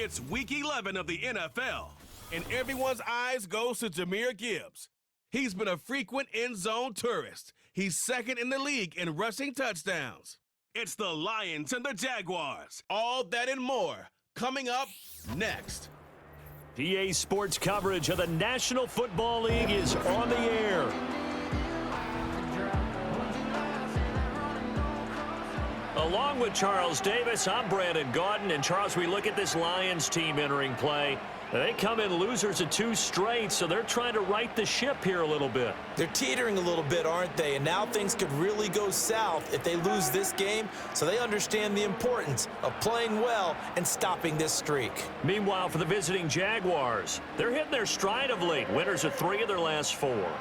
It's Week 11 of the NFL, and everyone's eyes goes to Jahmyr Gibbs. He's been a frequent end-zone tourist. He's second in the league in rushing touchdowns. It's the Lions and the Jaguars. All that and more coming up next. PA Sports coverage of the National Football League is on the air. Along with Charles Davis, I'm Brandon Gaudin. And Charles, we look at this Lions team entering play. They come in losers of 2 straight, so they're trying to right the ship here a little bit. They're teetering a little bit, aren't they? And now things could really go south if they lose this game, so they understand the importance of playing well and stopping this streak. Meanwhile, for the visiting Jaguars, they're hitting their stride of late. Winners of 3 of their last 4.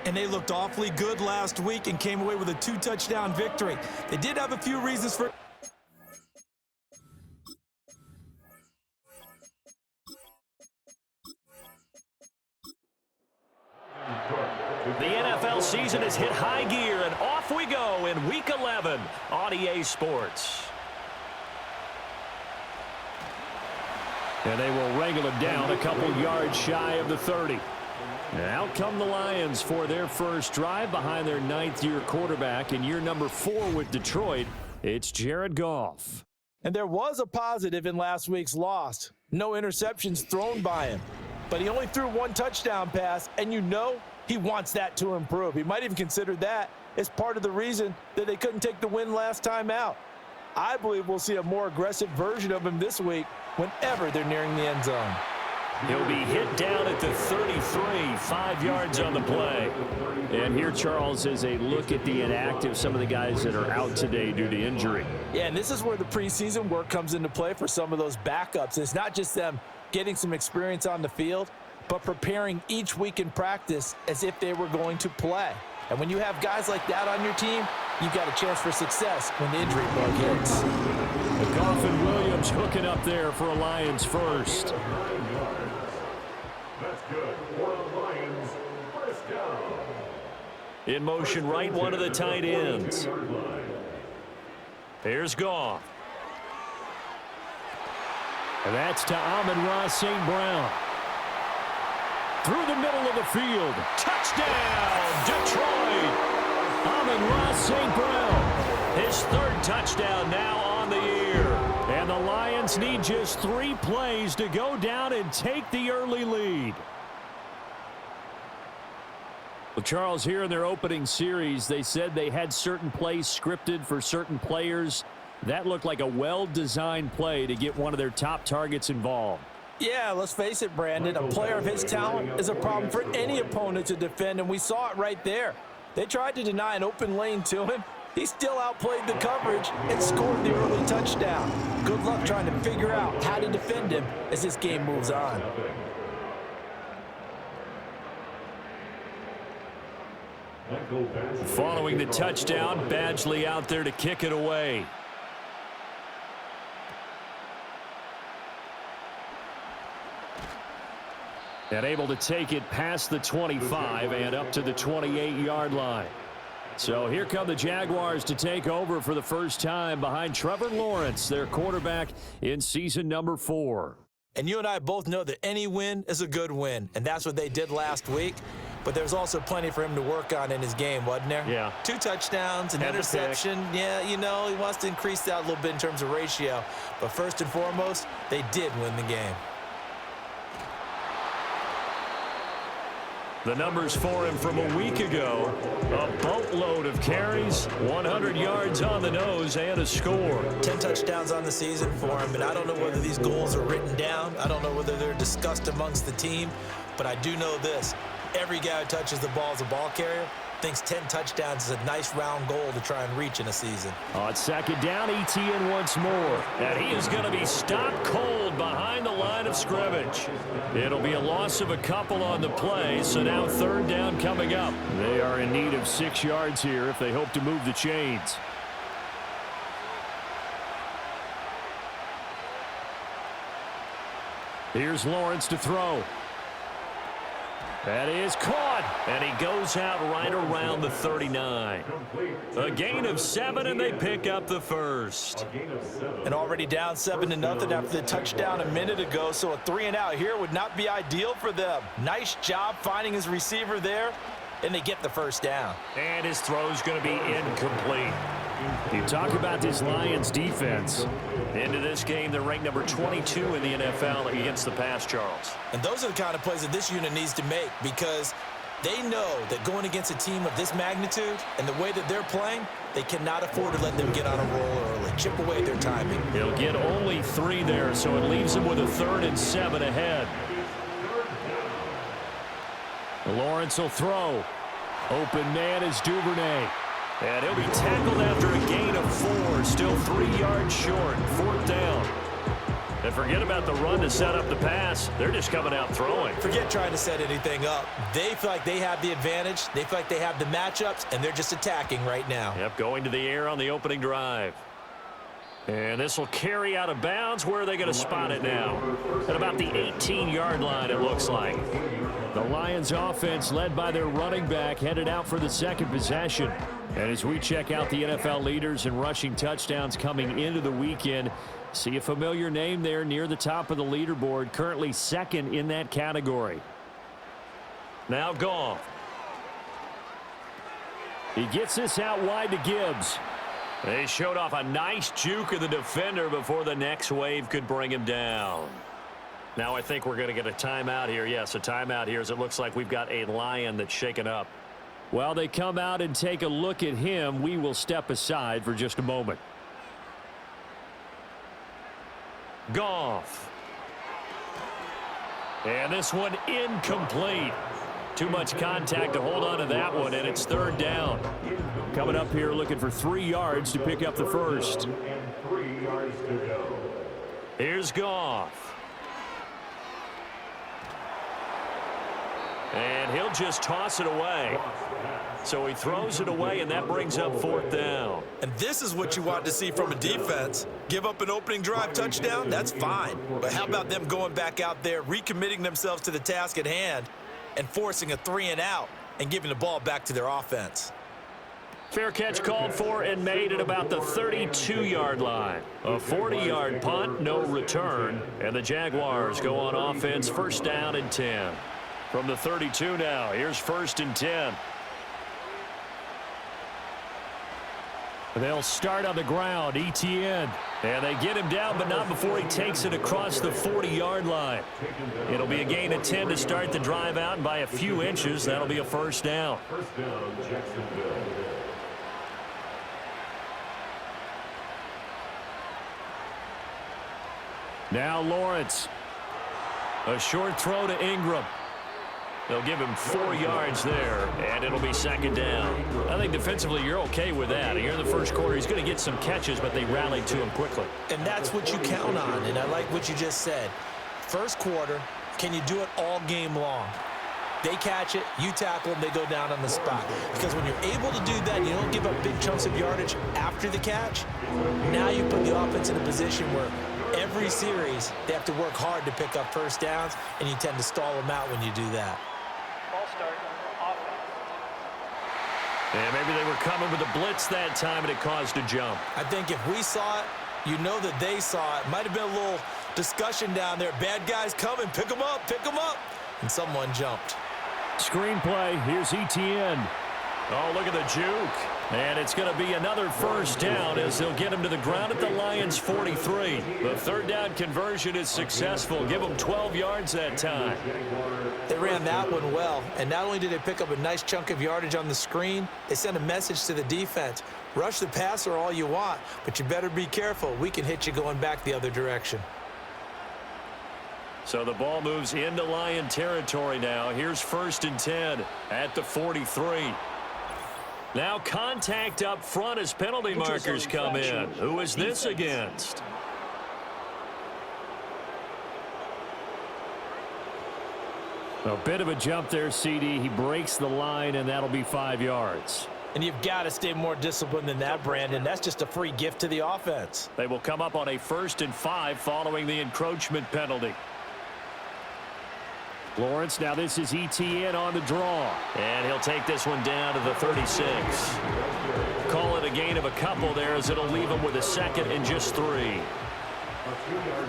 And they looked awfully good last week and came away with a 2-touchdown victory. They did have a few reasons for... The NFL season has hit high gear, and off we go in Week 11 on EA Sports. And they will wrangle it down a couple yards shy of the 30. Out come the Lions for their first drive behind their 9th-year quarterback in year number 4 with Detroit. It's Jared Goff. And there was a positive in last week's loss. No interceptions thrown by him. But he only threw 1 touchdown pass, and you know he wants that to improve. He might even consider that as part of the reason that they couldn't take the win last time out. I believe we'll see a more aggressive version of him this week whenever they're nearing the end zone. He'll be hit down at the 33, 5 yards on the play. And here, Charles, is a look at the inactive, some of the guys that are out today due to injury. Yeah, and this is where the preseason work comes into play for some of those backups. It's not just them getting some experience on the field, but preparing each week in practice as if they were going to play. And when you have guys like that on your team, you've got a chance for success when the injury bug hits. Goff and Williams hooking up there for a Lions first. That's good for the Lions. First down. In motion, right one of the tight ends. Here's Goff. And that's to Amon-Ra St. Brown. Through the middle of the field. Touchdown, Detroit! Amon-Ra St. Brown. His 3rd touchdown now on the year. And the Lions need just 3 plays to go down and take the early lead. Well, Charles, here in their opening series, they said they had certain plays scripted for certain players. That looked like a well-designed play to get one of their top targets involved. Yeah, let's face it, Brandon. A player of his talent is a problem for any opponent to defend, and we saw it right there. They tried to deny an open lane to him. He still outplayed the coverage and scored the early touchdown. Good luck trying to figure out how to defend him as this game moves on. Following the touchdown, Badgley out there to kick it away. And able to take it past the 25 and up to the 28-yard line. So here come the Jaguars to take over for the first time behind Trevor Lawrence, their quarterback in season number 4. And you and I both know that any win is a good win, and that's what they did last week. But there's also plenty for him to work on in his game, wasn't there? Yeah. 2 touchdowns, an interception. Yeah, you know, he wants to increase that a little bit in terms of ratio. But first and foremost, they did win the game. The numbers for him from a week ago, a boatload of carries, 100 yards on the nose, and a score. 10 touchdowns on the season for him, and I don't know whether these goals are written down. I don't know whether they're discussed amongst the team, but I do know this. Every guy who touches the ball as a ball carrier thinks 10 touchdowns is a nice round goal to try and reach in a season. On 2nd down, ETN once more. And he is going to be stopped cold behind the line of scrimmage. It'll be a loss of a couple on the play, so now 3rd down coming up. They are in need of 6 yards here if they hope to move the chains. Here's Lawrence to throw. That is caught, And he goes out right around the 39. A gain of 7, and they pick up the first. And already down 7-0 after the touchdown a minute ago, so a 3-and-out here would not be ideal for them. Nice job finding his receiver there, and they get the first down. And his throw's going to be incomplete. You talk about this Lions defense. Into this game, they're ranked number 22 in the NFL against the pass, Charles. And those are the kind of plays that this unit needs to make, because they know that going against a team of this magnitude and the way that they're playing, they cannot afford to let them get on a roll early, chip away their timing. He'll get only 3 there, so it leaves him with a 3rd and 7 ahead. Lawrence will throw. Open man is Duvernay. And he'll be tackled after a gain of 4, still 3 yards short, 4th down. And forget about the run to set up the pass. They're just coming out throwing. Forget trying to set anything up. They feel like they have the advantage. They feel like they have the matchups, and they're just attacking right now. Yep, going to the air on the opening drive. And this will carry out of bounds. Where are they going to spot it now? At about the 18-yard line, it looks like. The Lions offense, led by their running back, headed out for the second possession. And as we check out the NFL leaders in rushing touchdowns coming into the weekend, see a familiar name there near the top of the leaderboard, currently second in that category. Now Goff. He gets this out wide to Gibbs. They showed off a nice juke of the defender before the next wave could bring him down. Now I think we're going to get a timeout here. Yes, a timeout here, as it looks like we've got a Lion that's shaken up. While they come out and take a look at him, we will step aside for just a moment. Goff. And this one incomplete. Too much contact to hold on to that one, and it's 3rd down. Coming up here looking for 3 yards to pick up the first. Here's Goff. And he'll just toss it away. So he throws it away, and that brings up 4th down. And this is what you want to see from a defense. Give up an opening drive touchdown, that's fine. But how about them going back out there, recommitting themselves to the task at hand, and forcing a 3-and-out and giving the ball back to their offense? Fair catch called for and made at about the 32-yard line. A 40-yard punt, no return. And the Jaguars go on offense, 1st down and 10. From the 32 now, here's 1st and 10. They'll start on the ground, ETN. And they get him down, but not before he takes it across the 40-yard line. It'll be a gain of 10 to start the drive out, and by a few inches, that'll be a 1st down. First down, Jacksonville. Now Lawrence. A short throw to Ingram. They'll give him 4 yards there, and it'll be 2nd down. I think defensively you're okay with that. Here in the first quarter, he's going to get some catches, but they rallied to him quickly. And that's what you count on, and I like what you just said. First quarter, can you do it all game long? They catch it, you tackle them, they go down on the spot. Because when you're able to do that, you don't give up big chunks of yardage after the catch. Now you put the offense in a position where every series they have to work hard to pick up 1st downs, and you tend to stall them out when you do that. And maybe they were coming with a blitz that time, and it caused a jump. I think if we saw it, you know that they saw it. Might have been a little discussion down there. Bad guys coming, pick them up, and someone jumped. Screenplay, here's ETN. Oh, look at the juke. And it's going to be another 1st down as they'll get him to the ground at the Lions' 43. The 3rd down conversion is successful. Give them 12 yards that time. They ran that one well, and not only did they pick up a nice chunk of yardage on the screen, they sent a message to the defense. Rush the passer all you want, but you better be careful. We can hit you going back the other direction. So the ball moves into Lion territory now. Here's 1st and 10 at the 43. Now contact up front as penalty markers come in. Who is this against? A bit of a jump there, CD. He breaks the line, and that'll be 5 yards. And you've got to stay more disciplined than that, Brandon. That's just a free gift to the offense. They will come up on a 1st and 5 following the encroachment penalty. Lawrence, now this is ETN on the draw. And he'll take this one down to the 36. Call it a gain of a couple there as it'll leave him with a second and just 3. A 2-yard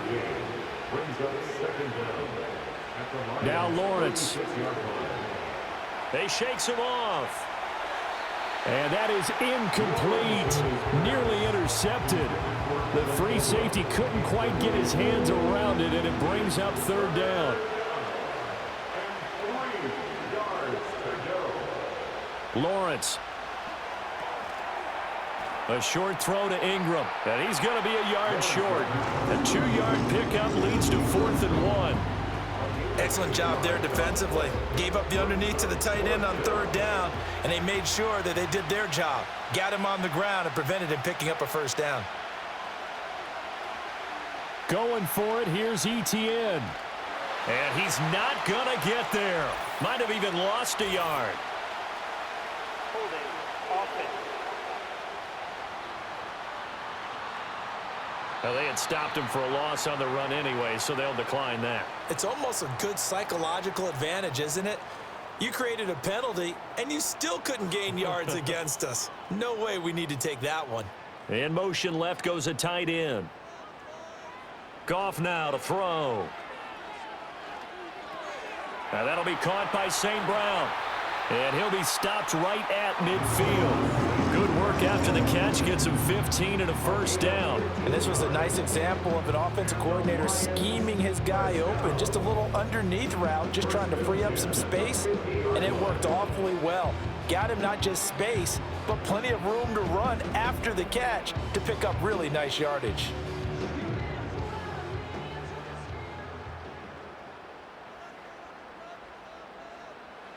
gain brings up second down. At the Now line, Lawrence. 36-yard line. They shakes him off. And that is incomplete. Nearly intercepted. The free safety couldn't quite get his hands around it, and it brings up third down. And 3 yards to go. Lawrence. A short throw to Ingram. And he's going to be a yard short. A 2-yard pickup leads to 4th and 1. Excellent job there defensively. Gave up the underneath to the tight end on third down, and they made sure that they did their job. Got him on the ground and prevented him picking up a first down. Going for it, here's ETN. And he's not going to get there. Might have even lost a yard. Well, they had stopped him for a loss on the run anyway, so they'll decline that. It's almost a good psychological advantage, isn't it? You created a penalty, and you still couldn't gain yards against us. No way we need to take that one. In motion left goes a tight end. Goff now to throw. Now that'll be caught by St. Brown. And he'll be stopped right at midfield. Good work after the catch. Gets him 15 and a first down. And this was a nice example of an offensive coordinator scheming his guy open. Just a little underneath route, just trying to free up some space. And it worked awfully well. Got him not just space, but plenty of room to run after the catch to pick up really nice yardage.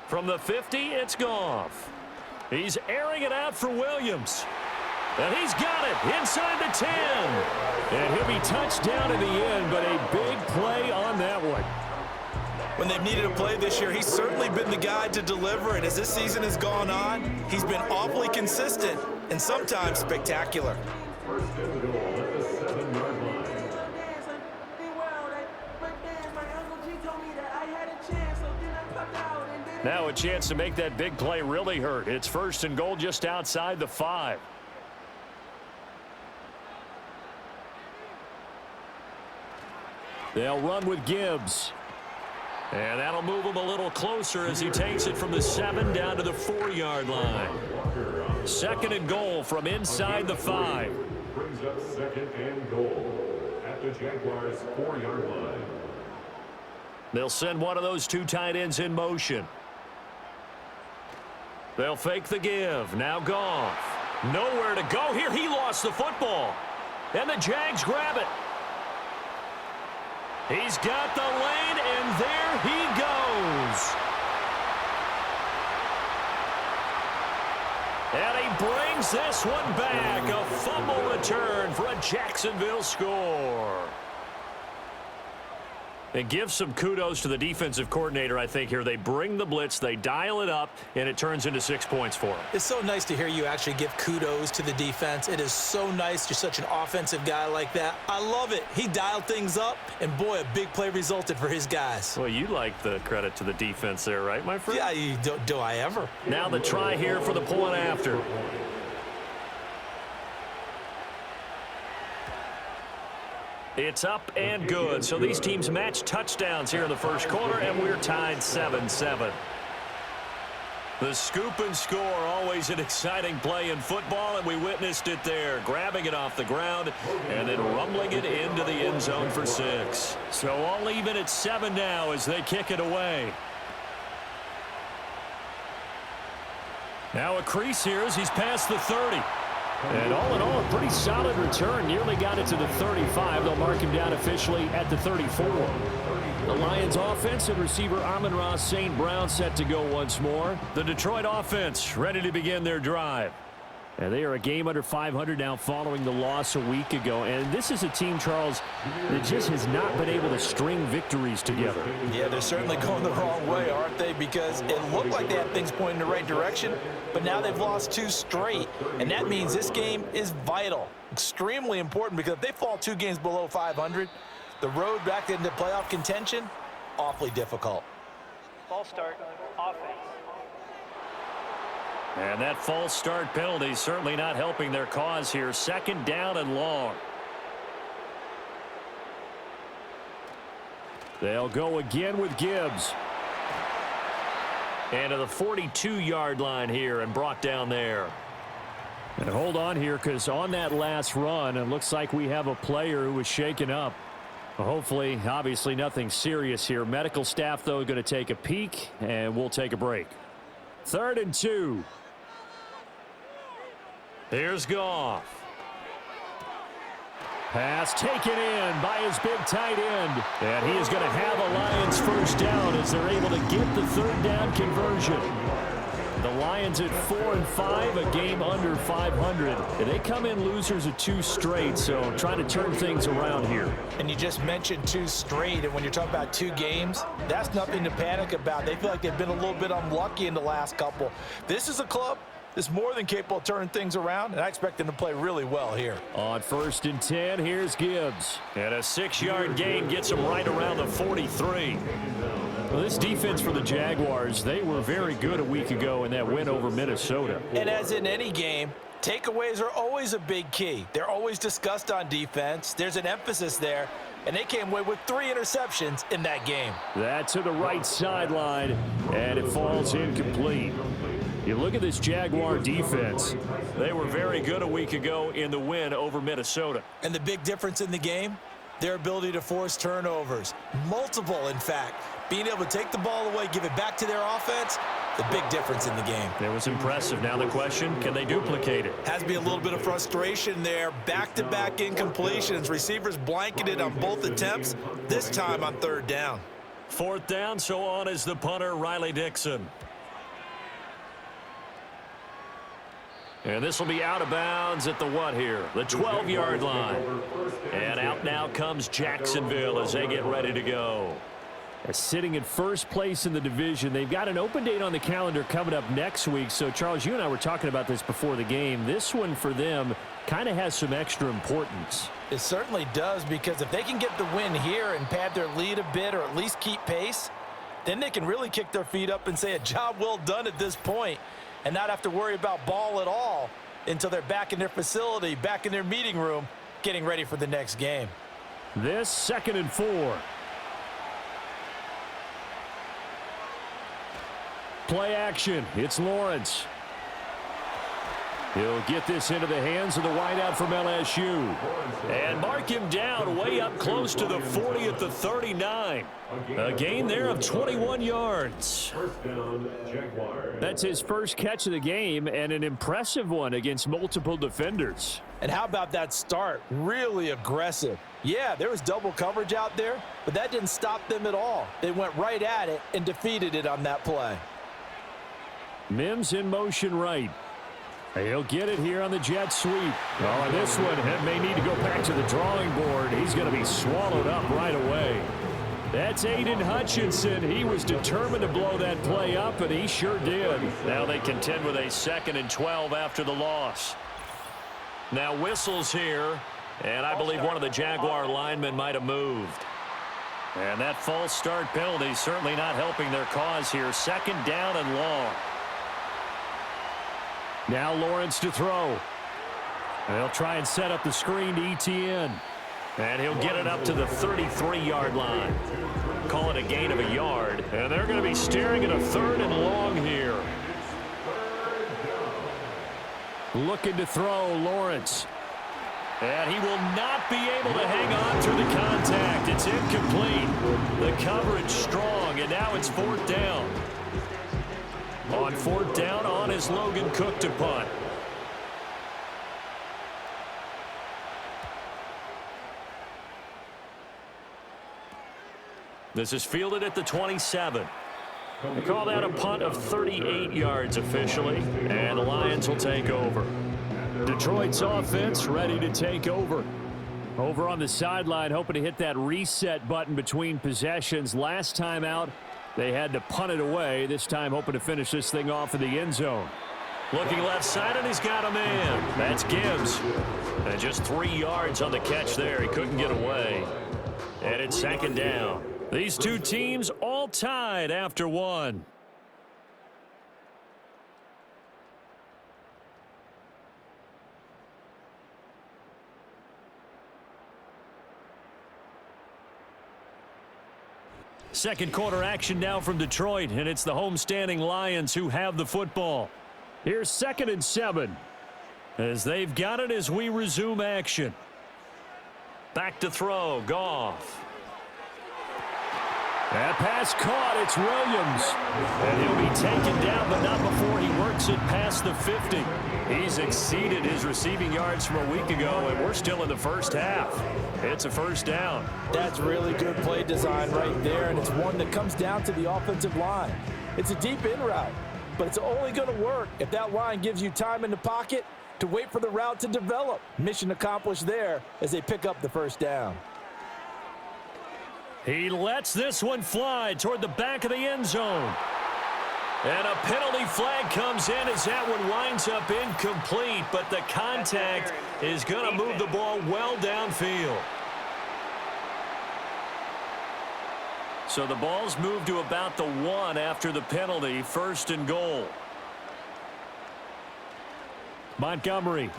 From the 50, it's Goff. He's airing it out for Williams. And he's got it inside the 10. And he'll be touched down in the end, but a big play on that one. When they've needed a play this year, he's certainly been the guy to deliver. And as this season has gone on, he's been awfully consistent and sometimes spectacular. First and goal at the 7-yard line. Now a chance to make that big play really hurt. It's first and goal just outside the 5. They'll run with Gibbs. And that'll move him a little closer as he takes it from the 7 down to the 4-yard line. Second and goal from inside the 5. Brings up second and goal at the Jaguars' 4-yard line. They'll send one of those 2 tight ends in motion. They'll fake the give. Now Goff. Nowhere to go here. He lost the football. And the Jags grab it. He's got the lane, and there he goes. And he brings this one back. A fumble return for a Jacksonville score. And give some kudos to the defensive coordinator, I think, here. They bring the blitz, they dial it up, and it turns into 6 points for them. It's so nice to hear you actually give kudos to the defense. It is so nice. You're such an offensive guy like that. I love it. He dialed things up, and boy, a big play resulted for his guys. Well, you like the credit to the defense there, right, my friend? Yeah, do I ever? Now the try here for the point after. It's up and good. So these teams match touchdowns here in the first quarter, and we're tied 7-7. The scoop and score, always an exciting play in football, and we witnessed it there. Grabbing it off the ground and then rumbling it into the end zone for 6. So all even at 7 now as they kick it away. Now a crease here as he's past the 30. And all in all, a pretty solid return. Nearly got it to the 35. They'll mark him down officially at the 34. The Lions offense and receiver Amon-Ra St. Brown set to go once more. The Detroit offense ready to begin their drive. And they are a game under 500 now following the loss a week ago. And this is a team, Charles, that just has not been able to string victories together. Yeah, they're certainly going the wrong way, aren't they? Because it looked like they had things pointing in the right direction, but now they've lost 2 straight. And that means this game is vital, extremely important, because if they fall 2 games below 500, the road back into playoff contention, awfully difficult. False start, offense. And that false start penalty certainly not helping their cause here. Second down and long. They'll go again with Gibbs. And to the 42-yard line here and brought down there. And hold on here, because on that last run, it looks like we have a player who was shaken up. Hopefully, obviously nothing serious here. Medical staff, though, going to take a peek, and we'll take a break. 3rd and 2. Here's Goff. Pass taken in by his big tight end. And he is going to have a Lions first down as they're able to get the 3rd down conversion. The Lions at 4-5, a game under 500. And they come in losers of 2 straight, so trying to turn things around here. And you just mentioned 2 straight, and when you're talking about 2 games, that's nothing to panic about. They feel like they've been a little bit unlucky in the last couple. This is a club that's more than capable of turning things around, and I expect them to play really well here. On 1st and 10, here's Gibbs. And a 6-yard gain gets him right around the 43. Well, this defense for the Jaguars, they were very good a week ago in that win over Minnesota. And as in any game, takeaways are always a big key. They're always discussed on defense. There's an emphasis there, and they came away with 3 interceptions in that game. That to the right sideline, and it falls incomplete. You look at this Jaguar defense. They were very good a week ago in the win over Minnesota. And the big difference in the game, their ability to force turnovers. Multiple, in fact. Being able to take the ball away, give it back to their offense, the big difference in the game. It was impressive. Now the question, can they duplicate it? Has to be a little bit of frustration there. Back-to-back incompletions. Receivers blanketed on both attempts, this time on 3rd down. 4th down, so on is the punter, Riley Dixon. And this will be out of bounds at the what here? The 12-yard line. And out now comes Jacksonville as they get ready to go. Sitting in first place in the division. They've got an open date on the calendar coming up next week. So, Charles, you and I were talking about this before the game. This one for them kind of has some extra importance. It certainly does, because if they can get the win here and pad their lead a bit or at least keep pace, then they can really kick their feet up and say a job well done at this point and not have to worry about ball at all until they're back in their facility, back in their meeting room, getting ready for the next game. This 2nd and 4. Play action. It's Lawrence. He'll get this into the hands of the wideout from LSU. And mark him down way up close to the 40 at the 39. A gain there of 21 yards. First down, Jaguars. That's his first catch of the game, and an impressive one against multiple defenders. And how about that start? Really aggressive. Yeah, there was double coverage out there, but that didn't stop them at all. They went right at it and defeated it on that play. Mims in motion right. He'll get it here on the jet sweep. Oh, this one may need to go back to the drawing board. He's going to be swallowed up right away. That's Aiden Hutchinson. He was determined to blow that play up, and he sure did. Now they contend with a 2nd and 12 after the loss. Now whistles here, and I believe one of the Jaguar linemen might have moved. And that false start penalty certainly not helping their cause here. 2nd down and long. Now Lawrence to throw. They'll try and set up the screen to ETN. And he'll get it up to the 33-yard line. Call it a gain of a yard. And they're going to be staring at a 3rd and long here. Looking to throw, Lawrence. And he will not be able to hang on through the contact. It's incomplete. The coverage strong, and now it's 4th down. On 4th down, on is Logan Cook to punt. This is fielded at the 27. They call that a punt of 38 yards officially, and the Lions will take over. Detroit's offense ready to take over. Over on the sideline, hoping to hit that reset button between possessions. Last time out, they had to punt it away. This time hoping to finish this thing off in the end zone. Looking left side, and he's got a man. That's Gibbs. And just 3 yards on the catch there. He couldn't get away. And it's 2nd down. These two teams all tied after one. Second quarter action now from Detroit, and it's the homestanding Lions who have the football. Here's 2nd and 7 as they've got it as we resume action. Back to throw, Goff. That pass caught, it's Williams. And he'll be taken down, but not before he works it past the 50. He's exceeded his receiving yards from a week ago, and we're still in the first half. It's a first down. That's really good play design right there, and it's one that comes down to the offensive line. It's a deep in route, but it's only going to work if that line gives you time in the pocket to wait for the route to develop. Mission accomplished there as they pick up the first down. He lets this one fly toward the back of the end zone. And a penalty flag comes in as that one winds up incomplete, but the contact is going to move the ball well downfield. So the ball's moved to about the 1 after the penalty, 1st and goal. Montgomery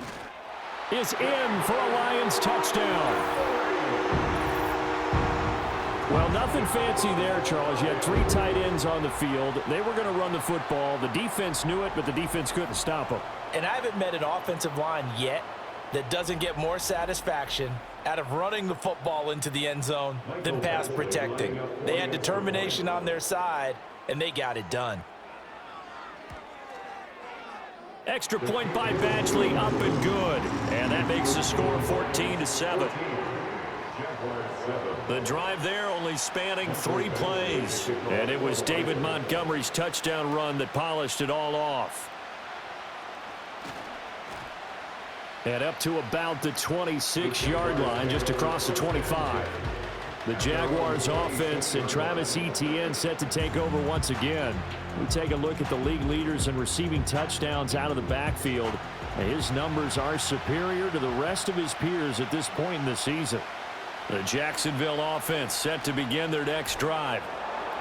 is in for a Lions touchdown. Well, nothing fancy there, Charles. You had 3 tight ends on the field. They were going to run the football. The defense knew it, but the defense couldn't stop them. And I haven't met an offensive line yet that doesn't get more satisfaction out of running the football into the end zone than pass protecting. They had determination on their side, and they got it done. Extra point by Badgley, up and good. And that makes the score 14-7. The drive there only spanning 3 plays. And it was David Montgomery's touchdown run that polished it all off. And up to about the 26-yard line, just across the 25. The Jaguars offense and Travis Etienne set to take over once again. We take a look at the league leaders in receiving touchdowns out of the backfield. His numbers are superior to the rest of his peers at this point in the season. The Jacksonville offense set to begin their next drive.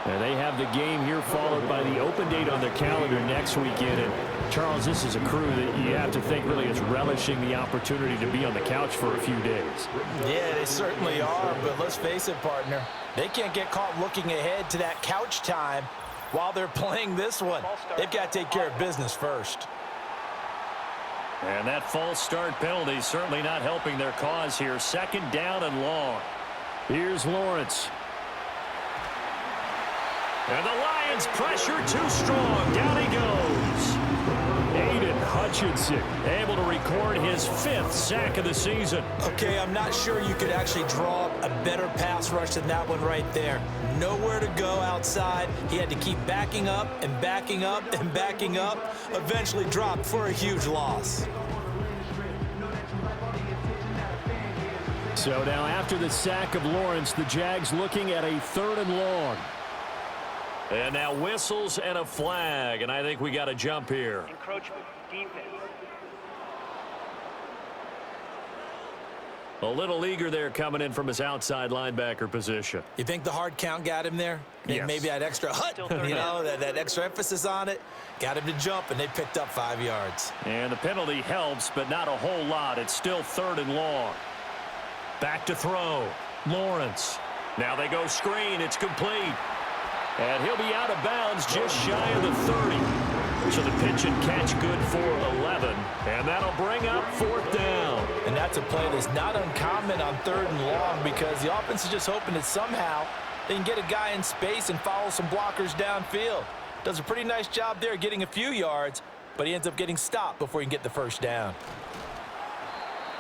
And they have the game here followed by the open date on their calendar next weekend. And Charles, this is a crew that you have to think really is relishing the opportunity to be on the couch for a few days. Yeah, they certainly are, but let's face it, partner. They can't get caught looking ahead to that couch time while they're playing this one. They've got to take care of business first. And that false start penalty certainly not helping their cause here. 2nd down and long. Here's Lawrence. And the Lions pressure too strong. Down he goes. Aiden Hutchinson able to record his 5th sack of the season. Okay, I'm not sure you could actually draw up a better pass rush than that one right there. Nowhere to go outside. He had to keep backing up and backing up and backing up. Eventually dropped for a huge loss. So now after the sack of Lawrence, the Jags looking at a 3rd and long. And now whistles and a flag, and I think we got a jump here. Encroachment, defense. A little eager there coming in from his outside linebacker position. You think the hard count got him there? Yes. Maybe that extra that extra emphasis on it got him to jump, and they picked up 5 yards. And the penalty helps, but not a whole lot. It's still 3rd and long. Back to throw. Lawrence. Now they go screen. It's complete. And he'll be out of bounds just shy of the 30. So the pitch and catch good for 11. And that'll bring up 4th down. And that's a play that's not uncommon on 3rd and long because the offense is just hoping that somehow they can get a guy in space and follow some blockers downfield. Does a pretty nice job there getting a few yards, but he ends up getting stopped before he can get the first down.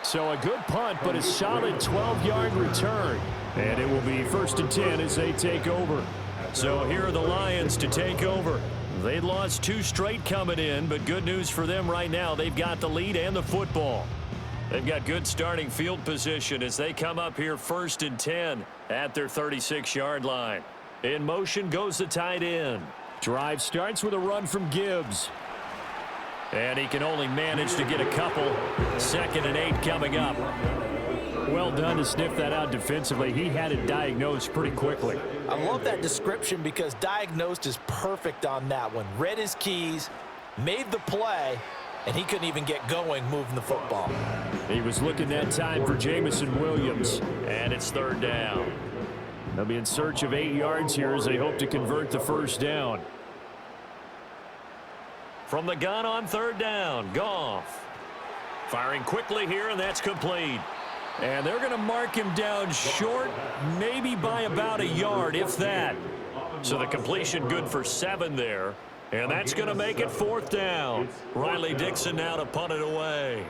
So a good punt, but a solid 12-yard return. And it will be 1st and 10 as they take over. So here are the Lions to take over. They lost 2 straight coming in, but good news for them right now. They've got the lead and the football. They've got good starting field position as they come up here 1st and 10 at their 36-yard line. In motion goes the tight end. Drive starts with a run from Gibbs. And he can only manage to get a couple. 2nd and 8 coming up. Well done to sniff that out defensively. He had it diagnosed pretty quickly. I love that description because diagnosed is perfect on that one. Read his keys, made the play, and he couldn't even get going moving the football. He was looking that time for Jamison Williams, and it's third down. They'll be in search of 8 yards here as they hope to convert the first down. From the gun on third down, Goff. Firing quickly here, and that's complete. And they're going to mark him down short, maybe by about a yard, if that. So the completion good for 7 there. And that's going to make it fourth down. Riley Dixon now to punt it away.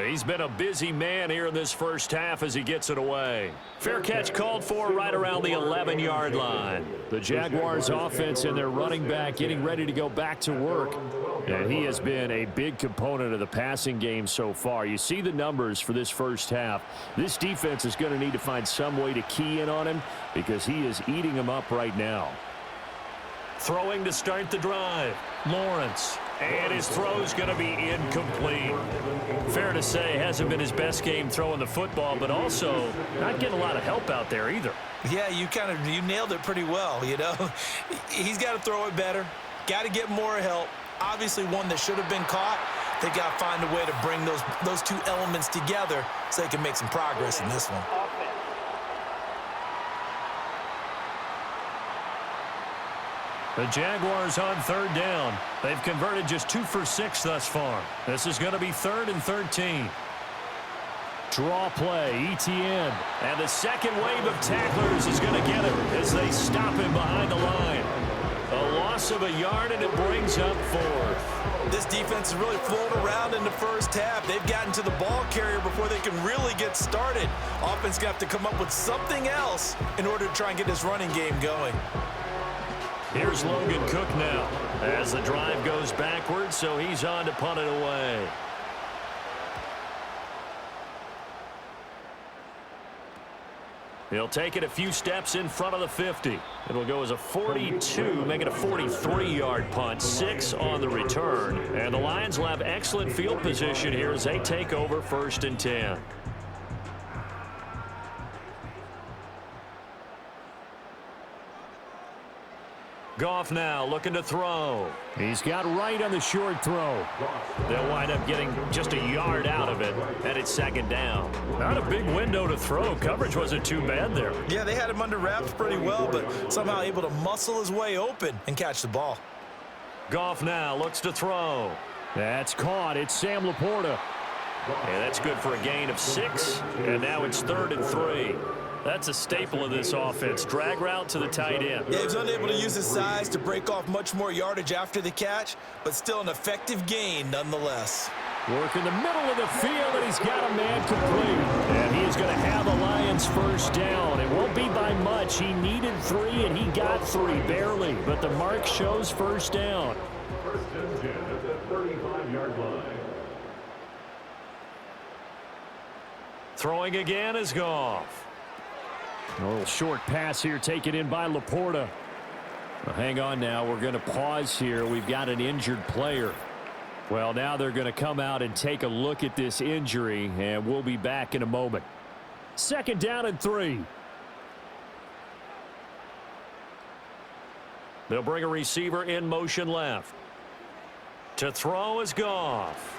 He's been a busy man here in this first half as he gets it away. Fair catch called for right around the 11-yard line. The Jaguars offense and their running back getting ready to go back to work. And he has been a big component of the passing game so far. You see the numbers for this first half. This defense is going to need to find some way to key in on him because he is eating them up right now. Throwing to start the drive, Lawrence. And his throw's going to be incomplete. Fair to say, hasn't been his best game throwing the football, but also not getting a lot of help out there either. Yeah, you nailed it pretty well, you know. He's got to throw it better, got to get more help. Obviously one that should have been caught. They got to find a way to bring those two elements together so they can make some progress in this one. The Jaguars on third down. They've converted just 2 for 6 thus far. This is going to be 3rd and 13. Draw play, ETN. And the second wave of tacklers is going to get him as they stop him behind the line. A loss of a yard, and it brings up 4th. This defense is really flown around in the first half. They've gotten to the ball carrier before they can really get started. Offense got to come up with something else in order to try and get this running game going. Here's Logan Cook now as the drive goes backwards, so he's on to punt it away. He'll take it a few steps in front of the 50. It'll go as a 42, make it a 43-yard punt, 6 on the return. And the Lions will have excellent field position here as they take over 1st and 10. Goff now looking to throw. He's got right on the short throw. They'll wind up getting just a yard out of it, and it's 2nd down. Not a big window to throw. Coverage wasn't too bad there. Yeah, they had him under wraps pretty well, but somehow able to muscle his way open and catch the ball. Goff now looks to throw. That's caught. It's Sam Laporta. And that's good for a gain of 6, and now it's 3rd and 3. That's a staple of this offense. Drag route to the tight end. Yeah, he was unable to use his size to break off much more yardage after the catch, but still an effective gain nonetheless. Work in the middle of the field, and he's got a man complete. And he is going to have the Lions first down. It won't be by much. He needed 3, and he got 3, barely. But the mark shows first down. 1st and 10 at the 35-yard line. Throwing again is Goff. A little short pass here taken in by Laporta. Well, hang on now. We're going to pause here. We've got an injured player. Well, now they're going to come out and take a look at this injury, and we'll be back in a moment. 2nd down and 3. They'll bring a receiver in motion left. To throw is Goff.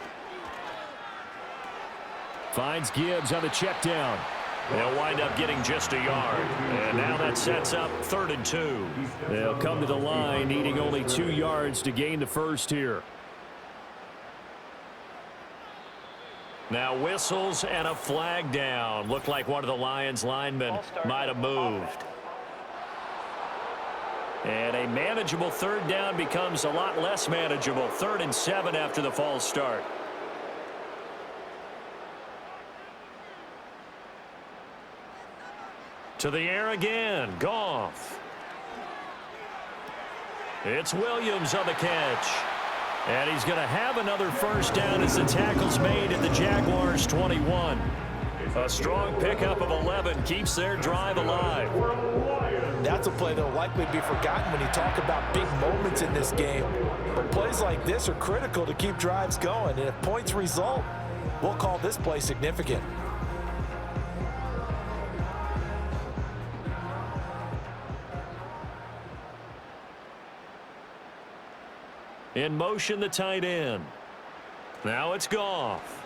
Finds Gibbs on the check down. They'll wind up getting just a yard. And now that sets up 3rd and 2. They'll come to the line needing only 2 yards to gain the first here. Now whistles and a flag down. Looked like one of the Lions linemen might have moved. And a manageable 3rd down becomes a lot less manageable. 3rd and 7 after the false start. To the air again, Goff. It's Williams on the catch. And he's going to have another first down as the tackle's made at the Jaguars 21. A strong pickup of 11 keeps their drive alive. That's a play that will likely be forgotten when you talk about big moments in this game. But plays like this are critical to keep drives going. And if points result, We'll call this play significant. In motion, the tight end. Now it's Goff.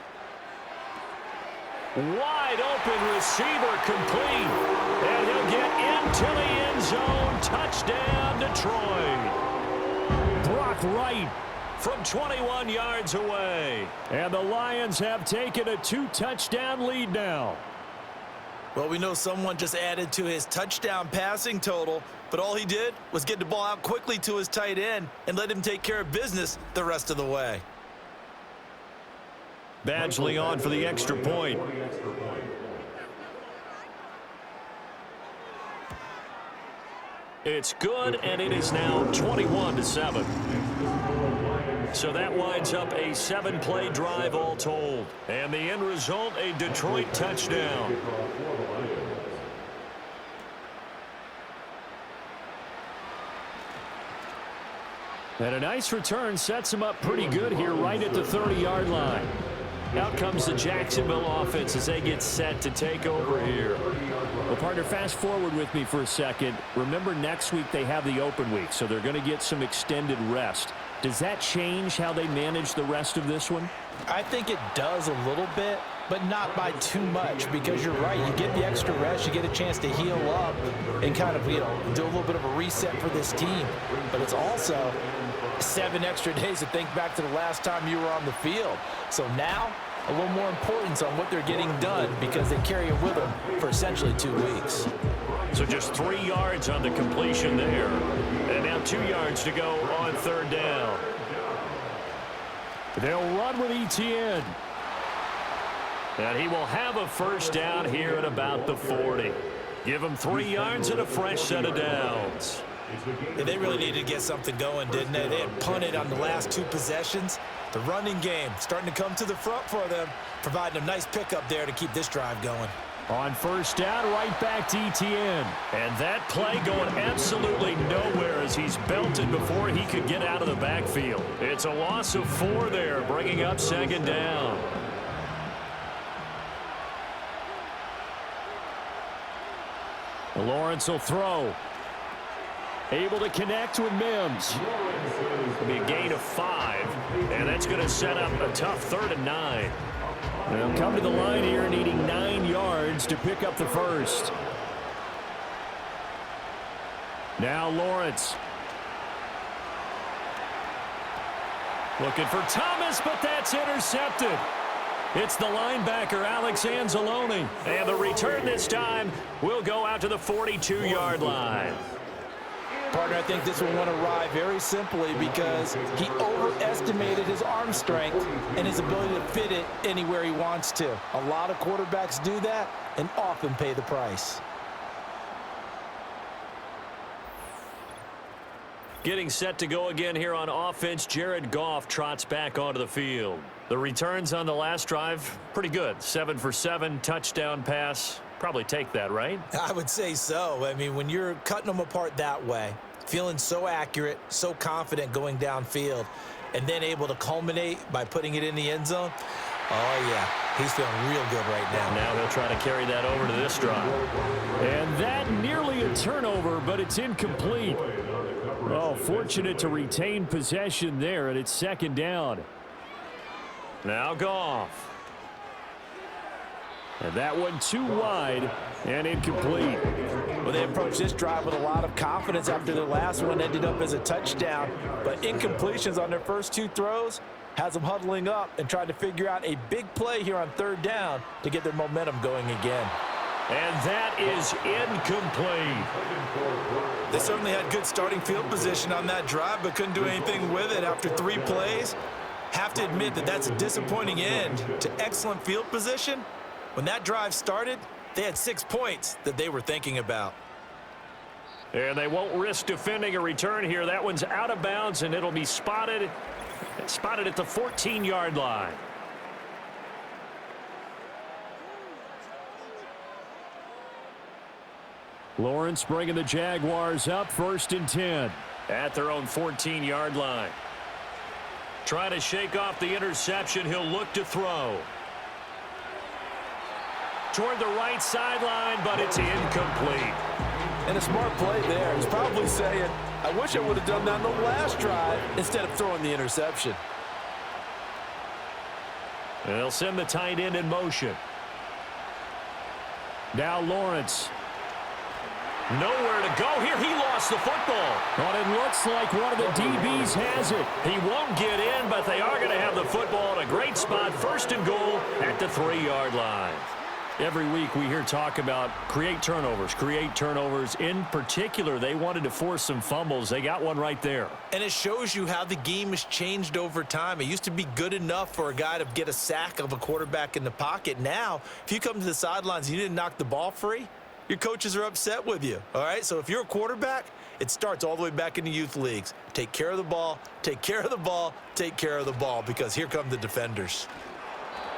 Wide open receiver complete. And he'll get into the end zone. Touchdown, Detroit. Brock Wright from 21 yards away. And the Lions have taken a 2-touchdown lead now. Well, we know someone just added to his touchdown passing total, but all he did was get the ball out quickly to his tight end and let him take care of business the rest of the way. Badgley on for the extra point. It's good, and it is now 21-7. So that winds up a 7-play drive all told. And the end result, a Detroit touchdown. And a nice return sets him up pretty good here right at the 30-yard line. Out comes the Jacksonville offense as they get set to take over here. Well, partner, fast forward with me for a second. Remember, next week they have the open week, so they're going to get some extended rest. Does that change how they manage the rest of this one? I think it does a little bit, but not by too much, because you're right. You get the extra rest, you get a chance to heal up and kind of, do a little bit of a reset for this team. But it's also 7 extra days to think back to the last time you were on the field. So now, a little more importance on what they're getting done because they carry it with them for essentially 2 weeks. So just 3 yards on the completion there. And now 2 yards to go on third down. They'll run with Etienne. And he will have a first down here at about the 40. Give him 3 yards and a fresh set of downs. Yeah, they really needed to get something going, didn't they? They had punted on the last 2 possessions. The running game starting to come to the front for them, providing a nice pickup there to keep this drive going. On first down, right back to Etienne. And that play going absolutely nowhere as he's belted before he could get out of the backfield. It's a loss of 4 there, bringing up second down. Lawrence will throw. Able to connect with Mims. It'll be a gain of 5, and that's going to set up a tough 3rd and 9. They'll come to the line here needing 9 yards to pick up the first. Now Lawrence. Looking for Thomas, but that's intercepted. It's the linebacker, Alex Anzalone. And the return this time will go out to the 42-yard line. Partner, I think this will want to ride very simply because he overestimated his arm strength and his ability to fit it anywhere he wants to. A lot of quarterbacks do that and often pay the price. Getting set to go again here on offense, Jared Goff trots back onto the field. The returns on the last drive, pretty good. 7 for 7, touchdown pass. Probably take that, right? I would say so. I mean, when you're cutting them apart that way, feeling so accurate, so confident going downfield, and then able to culminate by putting it in the end zone, oh, yeah, he's feeling real good right now. Now he'll try to carry that over to this drive. And that nearly a turnover, but it's incomplete. Oh, fortunate to retain possession there, and it's second down. Now Goff. And that one too wide and incomplete. Well, they approached this drive with a lot of confidence after their last one ended up as a touchdown. But incompletions on their first 2 throws has them huddling up and trying to figure out a big play here on third down to get their momentum going again. And that is incomplete. They certainly had good starting field position on that drive, but couldn't do anything with it after 3 plays. Have to admit that that's a disappointing end to excellent field position. When that drive started, they had 6 points that they were thinking about. And they won't risk defending a return here. That one's out of bounds, and it'll be spotted at the 14-yard line. Lawrence bringing the Jaguars up 1st and 10 at their own 14-yard line. Trying to shake off the interception. He'll look to throw. toward the right sideline, but it's incomplete. And a smart play there. He's probably saying, I wish I would have done that on the last drive instead of throwing the interception. They'll send the tight end in motion. Now Lawrence. Nowhere to go here. He lost the football. But it looks like one of the DBs has it. He won't get in, but they are going to have the football in a great spot. First and goal at the 3-yard line. Every week we hear talk about create turnovers. In particular, they wanted to force some fumbles. They got one right there. And it shows you how the game has changed over time. It used to be good enough for a guy to get a sack of a quarterback in the pocket. Now, if you come to the sidelines and you didn't knock the ball free, your coaches are upset with you, all right? So if you're a quarterback, it starts all the way back in the youth leagues. Take care of the ball, take care of the ball, take care of the ball, because here come the defenders.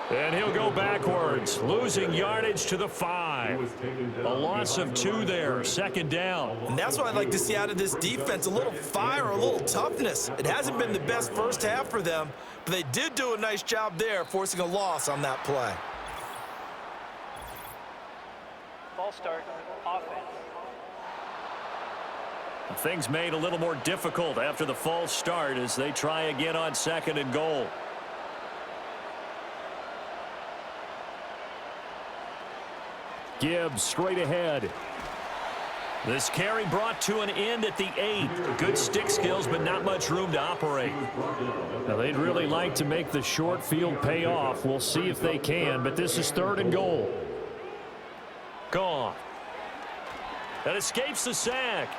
And he'll go backwards, losing yardage to the 5. A loss of 2 there, second down. And that's what I'd like to see out of this defense, a little fire, a little toughness. It hasn't been the best first half for them, but they did do a nice job there, forcing a loss on that play. Ball start, offense. Things made a little more difficult after the false start as they try again on second and goal. Gibbs straight ahead. This carry brought to an end at the 8. Good stick skills, but not much room to operate. Now, they'd really like to make the short field pay off. We'll see if they can, but this is third and goal. Gone. That escapes the sack.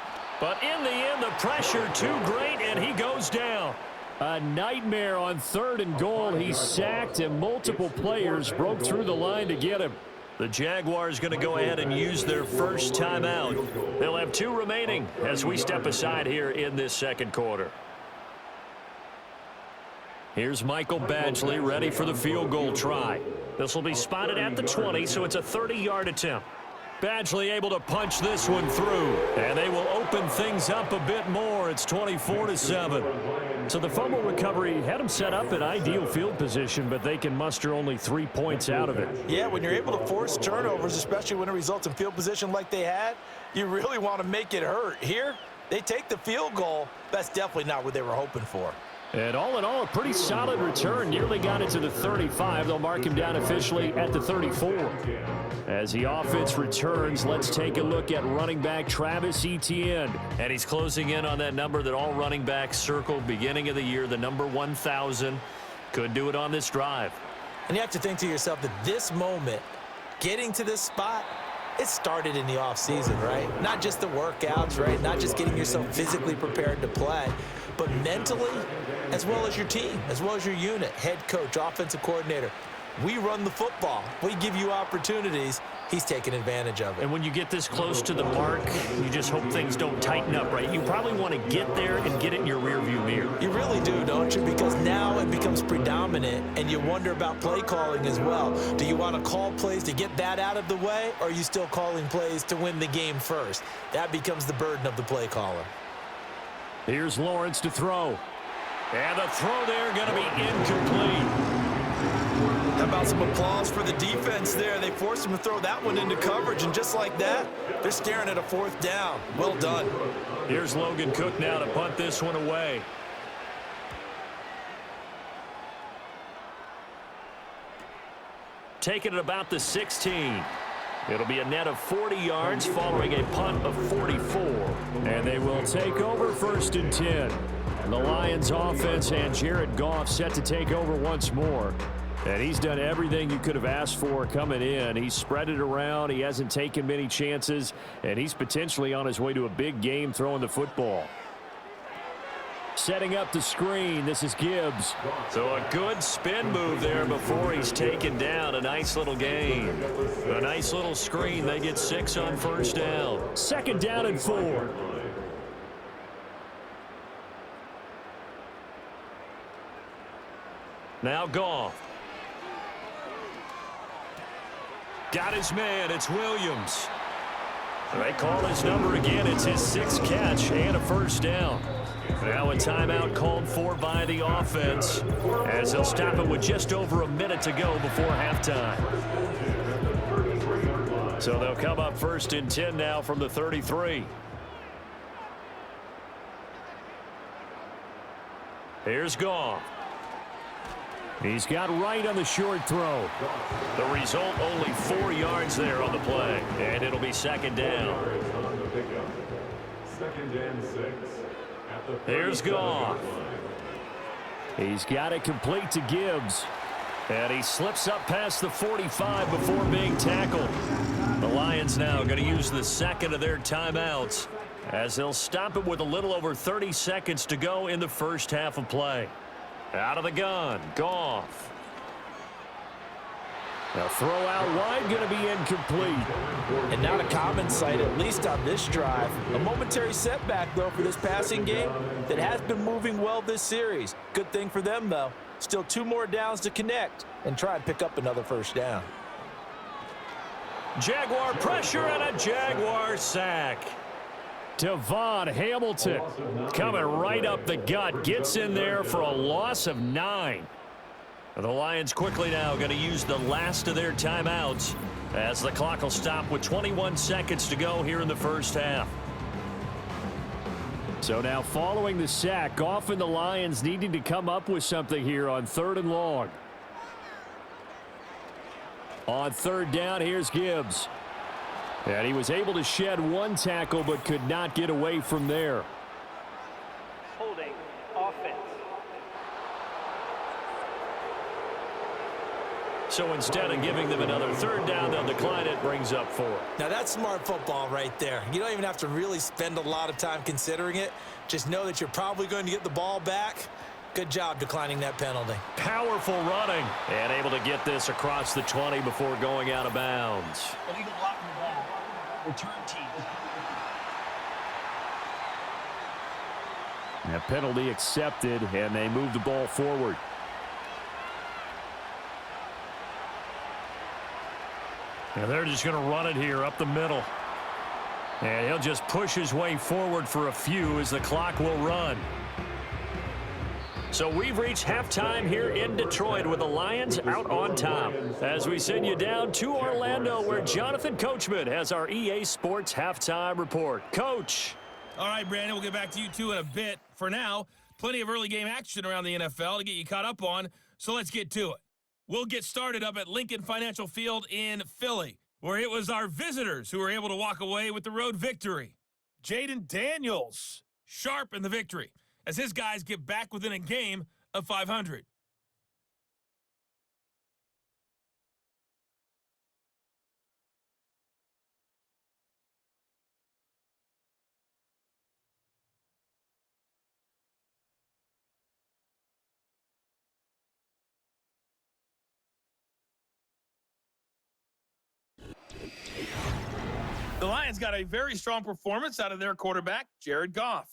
But in the end, the pressure too great, and he goes down. A nightmare on third and goal. He sacked, and multiple players broke through the line to get him. The Jaguars going to go ahead and use their first timeout. They'll have 2 remaining as we step aside here in this second quarter. Here's Michael Badgley ready for the field goal try. This will be spotted at the 20, so it's a 30-yard attempt. Badgley able to punch this one through, and they will open things up a bit more. It's 24-7. So the fumble recovery had them set up in ideal field position, but they can muster only 3 points out of it. Yeah, when you're able to force turnovers, especially when it results in field position like they had, you really want to make it hurt. Here, they take the field goal. That's definitely not what they were hoping for. And all in all, a pretty solid return. Nearly got it to the 35. They'll mark him down officially at the 34. As the offense returns, let's take a look at running back Travis Etienne. And he's closing in on that number that all running backs circled beginning of the year, the number 1,000. Could do it on this drive. And you have to think to yourself that this moment, getting to this spot, it started in the offseason, right? Not just the workouts, right? Not just getting yourself physically prepared to play, but mentally, as well as your team, as well as your unit, head coach, offensive coordinator. We run the football. We give you opportunities. He's taking advantage of it. And when you get this close to the mark, you just hope things don't tighten up, right? You probably want to get there and get it in your rearview mirror. You really do, don't you? Because now it becomes predominant, and you wonder about play calling as well. Do you want to call plays to get that out of the way, or are you still calling plays to win the game first? That becomes the burden of the play caller. Here's Lawrence to throw. And the throw there going to be incomplete. How about some applause for the defense there? They forced him to throw that one into coverage, and just like that, they're staring at a 4th down. Well done. Here's Logan Cook now to punt this one away. Taking it about the 16. It'll be a net of 40 yards following a punt of 44. And they will take over 1st and 10. And the Lions offense and Jared Goff set to take over once more. And he's done everything you could have asked for coming in. He's spread it around. He hasn't taken many chances. And he's potentially on his way to a big game throwing the football. Setting up the screen. This is Gibbs. So a good spin move there before he's taken down. A nice little gain. A nice little screen. They get 6 on 1st down. 2nd down and 4. Now Goff. Got his man. It's Williams. They call his number again. It's his 6th catch and a 1st down. Now a timeout called for by the offense as they'll stop it with just over a minute to go before halftime. So they'll come up 1st and 10 now from the 33. Here's Goff. He's got right on the short throw. The result, only 4 yards there on the play. And it'll be 2nd down. Second and 6. Here's Goff. He's got it complete to Gibbs. And he slips up past the 45 before being tackled. The Lions now going to use the 2nd of their timeouts as they'll stop it with a little over 30 seconds to go in the first half of play. Out of the gun, Goff. Now throw out wide, going to be incomplete. And not a common sight, at least on this drive. A momentary setback, though, for this passing game that has been moving well this series. Good thing for them, though. Still 2 more downs to connect and try and pick up another first down. Jaguar pressure and a Jaguar sack. Devon Hamilton coming right up the gut. Gets in there for a loss of 9. The Lions quickly now going to use the last of their timeouts as the clock will stop with 21 seconds to go here in the first half. So now following the sack, Goff and the Lions needing to come up with something here on 3rd and long. On 3rd down, here's Gibbs. And he was able to shed 1 tackle but could not get away from there. Holding offense. So instead of giving them another 3rd down, they'll decline it. Brings up 4. Now that's smart football right there. You don't even have to really spend a lot of time considering it. Just know that you're probably going to get the ball back. Good job declining that penalty. Powerful running. And able to get this across the 20 before going out of bounds. Illegal blocking the ball. Return team. A penalty accepted, and they move the ball forward. And they're just going to run it here up the middle. And he'll just push his way forward for a few as the clock will run. So we've reached halftime here in Detroit with the Lions out on top. As we send you down to Orlando where Jonathan Coachman has our EA Sports halftime report. Coach. All right, Brandon, we'll get back to you two in a bit. For now, plenty of early game action around the NFL to get you caught up on, so let's get to it. We'll get started up at Lincoln Financial Field in Philly, where it was our visitors who were able to walk away with the road victory. Jaden Daniels sharp in the victory as his guys get back within a game of 500. The Lions got a very strong performance out of their quarterback, Jared Goff.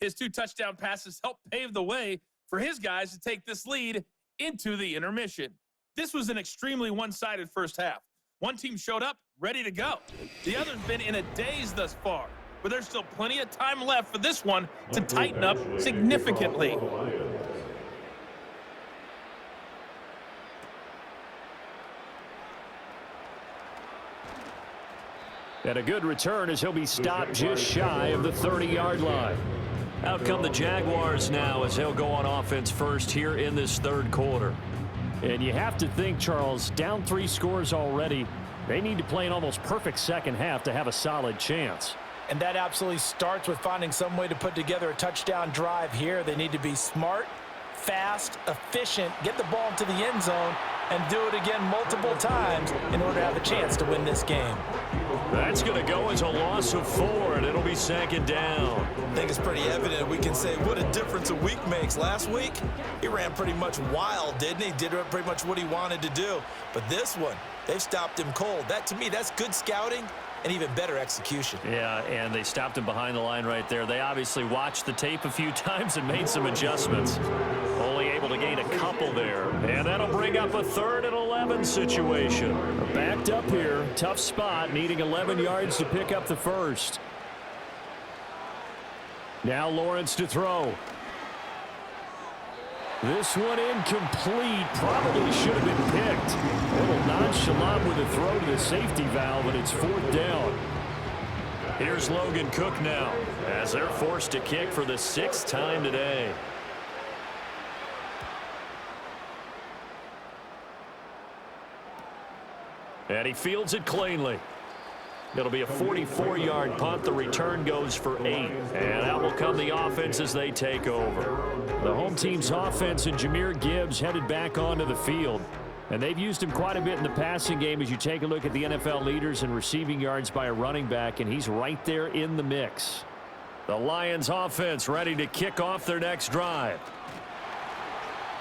His 2 touchdown passes helped pave the way for his guys to take this lead into the intermission. This was an extremely one-sided first half. One team showed up, ready to go. The other's been in a daze thus far, but there's still plenty of time left for this one to tighten up significantly. And a good return as he'll be stopped just shy of the 30-yard line. Out come the Jaguars now as they'll go on offense first here in this 3rd quarter. And you have to think, Charles, down 3 scores already. They need to play an almost perfect second half to have a solid chance. And that absolutely starts with finding some way to put together a touchdown drive here. They need to be smart, fast, efficient, get the ball into the end zone, and do it again multiple times in order to have a chance to win this game. That's going to go as a loss of 4, and it'll be 2nd down. I think it's pretty evident. We can say what a difference a week makes. Last week, he ran pretty much wild, didn't he? Did pretty much what he wanted to do. But this one, they've stopped him cold. That, to me, that's good scouting and even better execution. Yeah, and they stopped him behind the line right there. They obviously watched the tape a few times and made some adjustments. Only able to gain a couple there. And that'll bring up a 3rd and 11 situation. Backed up here, tough spot, needing 11 yards to pick up the first. Now Lawrence to throw. This one incomplete. Probably should have been picked. A little nonchalant a lot with a throw to the safety valve, and it's 4th down. Here's Logan Cook now as they're forced to kick for the 6th time today. And he fields it cleanly. It'll be a 44-yard punt. The return goes for 8. And out will come the offense as they take over. The home team's offense and Jahmyr Gibbs headed back onto the field. And they've used him quite a bit in the passing game as you take a look at the NFL leaders in receiving yards by a running back, and he's right there in the mix. The Lions offense ready to kick off their next drive.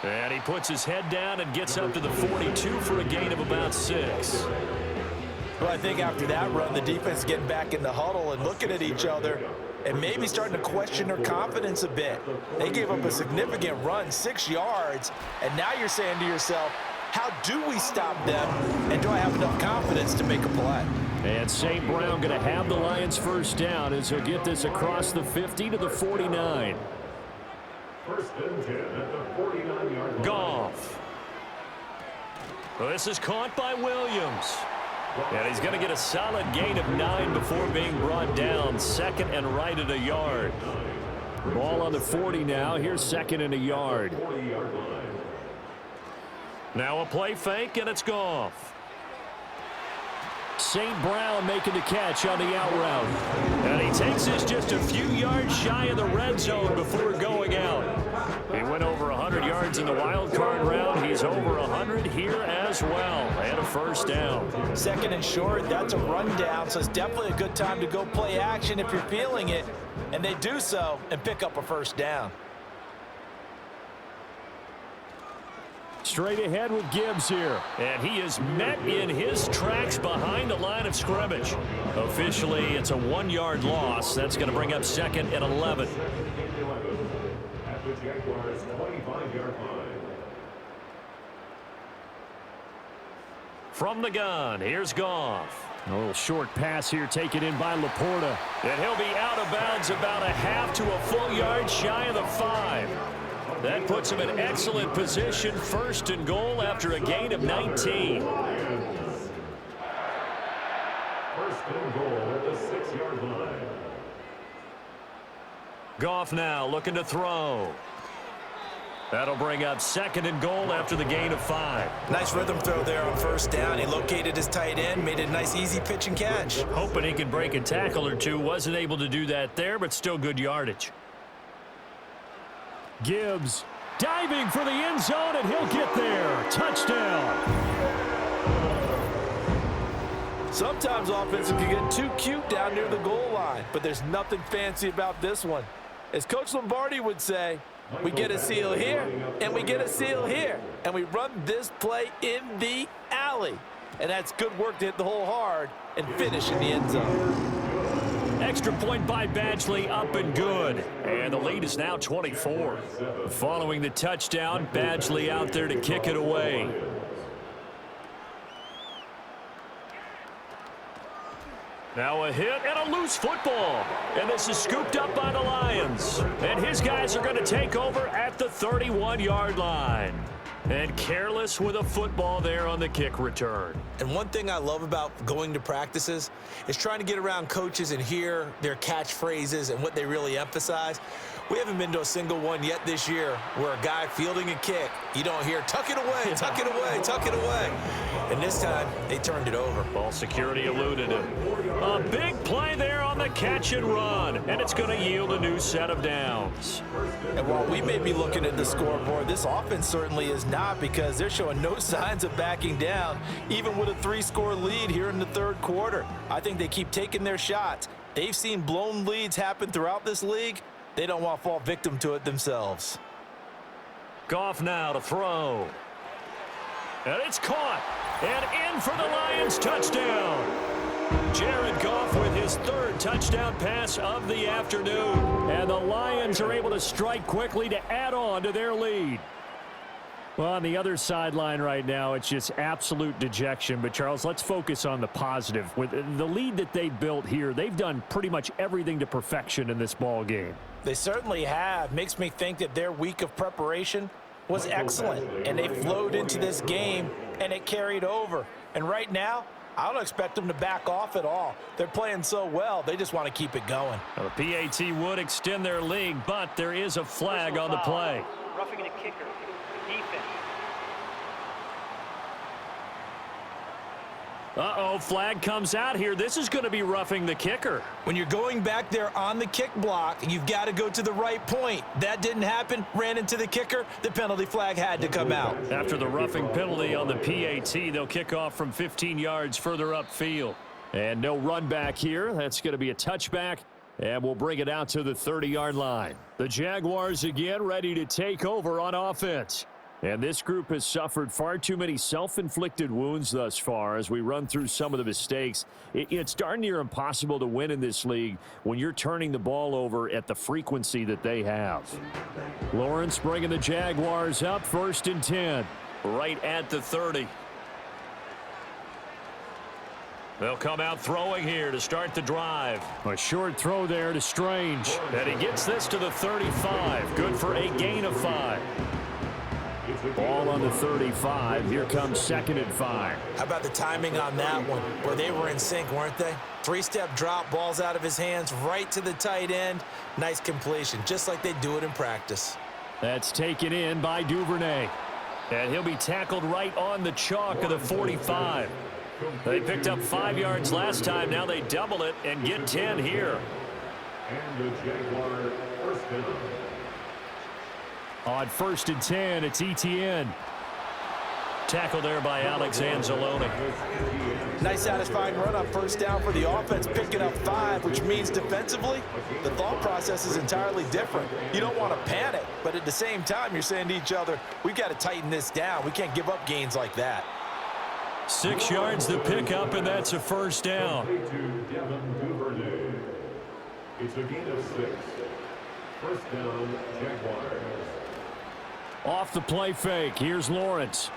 And he puts his head down and gets up to the 42 for a gain of about 6. Well, I think after that run, the defense is getting back in the huddle and looking at each other and maybe starting to question their confidence a bit. They gave up a significant run, 6 yards, and now you're saying to yourself, how do we stop them, and do I have enough confidence to make a play? And St. Brown going to have the Lions first down as he'll get this across the 50 to the 49. First and 10 at the 49-yard line. Goff. This is caught by Williams. And he's going to get a solid gain of 9 before being brought down. 2nd and right at a yard. Ball on the 40 now. Here's 2nd and a yard. Now a play fake, and it's Goff. St. Brown making the catch on the out route. And he takes this just a few yards shy of the red zone before going out. He went over 100 yards in the wild card round. He's over 100 here as well. And a first down. 2nd and short, that's a rundown, so it's definitely a good time to go play action if you're feeling it. And they do so and pick up a first down. Straight ahead with Gibbs here. And he is met in his tracks behind the line of scrimmage. Officially, it's a 1-yard loss. That's going to bring up 2nd and 11. At the Jaguars' 25-yard line. From the gun, here's Goff. A little short pass here taken in by Laporta. And he'll be out of bounds about a half to a full yard shy of the 5. That puts him in excellent position, 1st and goal after a gain of 19. First and goal at the 6-yard line. Goff now looking to throw. That'll bring up 2nd and goal after the gain of 5. Nice rhythm throw there on first down. He located his tight end, made it a nice easy pitch and catch. Hoping he can break a tackle or two. Wasn't able to do that there, but still good yardage. Gibbs diving for the end zone, and he'll get there. Touchdown. Sometimes offenses can get too cute down near the goal line, but there's nothing fancy about this one. As Coach Lombardi would say, we get a seal here, and we get a seal here, and we run this play in the alley. And that's good work to hit the hole hard and finish in the end zone. Extra point by Badgley, up and good. And the lead is now 24. Following the touchdown, Badgley out there to kick it away. Now a hit and a loose football. And this is scooped up by the Lions. And his guys are going to take over at the 31-yard line. And careless with a football there on the kick return. And one thing I love about going to practices is trying to get around coaches and hear their catchphrases and what they really emphasize. We haven't been to a single one yet this year where a guy fielding a kick, you don't hear, tuck it away, tuck it away, tuck it away. And this time, they turned it over. Ball security eluded him. A big play there on the catch and run, and it's going to yield a new set of downs. And while we may be looking at the scoreboard, this offense certainly is not, because they're showing no signs of backing down, even with a 3-score lead here in the 3rd quarter. I think they keep taking their shots. They've seen blown leads happen throughout this league. They don't want to fall victim to it themselves. Goff now to throw. And it's caught. And in for the Lions touchdown. Jared Goff with his 3rd touchdown pass of the afternoon. And the Lions are able to strike quickly to add on to their lead. Well, on the other sideline right now, it's just absolute dejection. But, Charles, let's focus on the positive. With the lead that they built here, they've done pretty much everything to perfection in this ball game. They certainly have. Makes me think that their week of preparation was excellent, and they flowed into this game, and it carried over. And right now, I don't expect them to back off at all. They're playing so well, they just want to keep it going. Well, the PAT would extend their lead, but there is a flag on the play. Roughing the kicker. Defense. Uh-oh, flag comes out here. This is going to be roughing the kicker. When you're going back there on the kick block, you've got to go to the right point. That didn't happen, ran into the kicker. The penalty flag had to come out. After the roughing penalty on the PAT, they'll kick off from 15 yards further upfield. And no run back here. That's going to be a touchback, and we'll bring it out to the 30-yard line. The Jaguars again ready to take over on offense. And this group has suffered far too many self-inflicted wounds thus far as we run through some of the mistakes. It's darn near impossible to win in this league when you're turning the ball over at the frequency that they have. Lawrence bringing the Jaguars up 1st and 10. Right at the 30. They'll come out throwing here to start the drive. A short throw there to Strange. And he gets this to the 35. Good for a gain of 5. Ball on the 35. Here comes 2nd and 5. How about the timing on that one? Boy, they were in sync, weren't they? 3-step drop, balls out of his hands, right to the tight end. Nice completion, just like they do it in practice. That's taken in by Duvernay. And he'll be tackled right on the chalk of the 45. They picked up 5 yards last time. Now they double it and get 10 here. And the Jaguar first down. On 1st and 10, it's Etienne. Tackle there by Alex Anzalone. Nice satisfying run on 1st down for the offense, picking up 5, which means defensively, the thought process is entirely different. You don't want to panic, but at the same time, you're saying to each other, we've got to tighten this down. We can't give up gains like that. 6 yards to pick up, and that's a 1st down. It's a gain of 6. 1st down, Jaguars. Off the play fake. Here's Lawrence.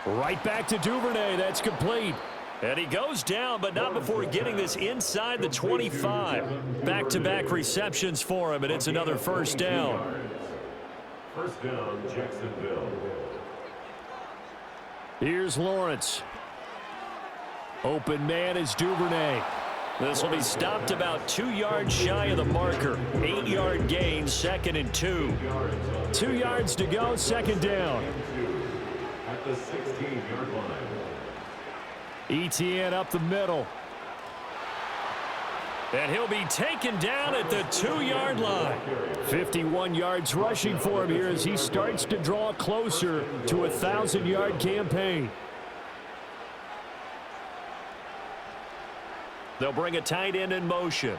Right back to Duvernay. That's complete. And he goes down, but not before getting this inside the 25. Back-to-back receptions for him, and it's another 1st down. 1st down, Jacksonville. Here's Lawrence. Open man is Duvernay. This will be stopped about 2 yards shy of the marker. 8-yard gain, 2nd and 2. 2 yards to go, 2nd down. At the 16-yard line. Etienne up the middle. And he'll be taken down at the 2-yard line. 51 yards rushing for him here as he starts to draw closer to a 1,000-yard campaign. They'll bring a tight end in motion.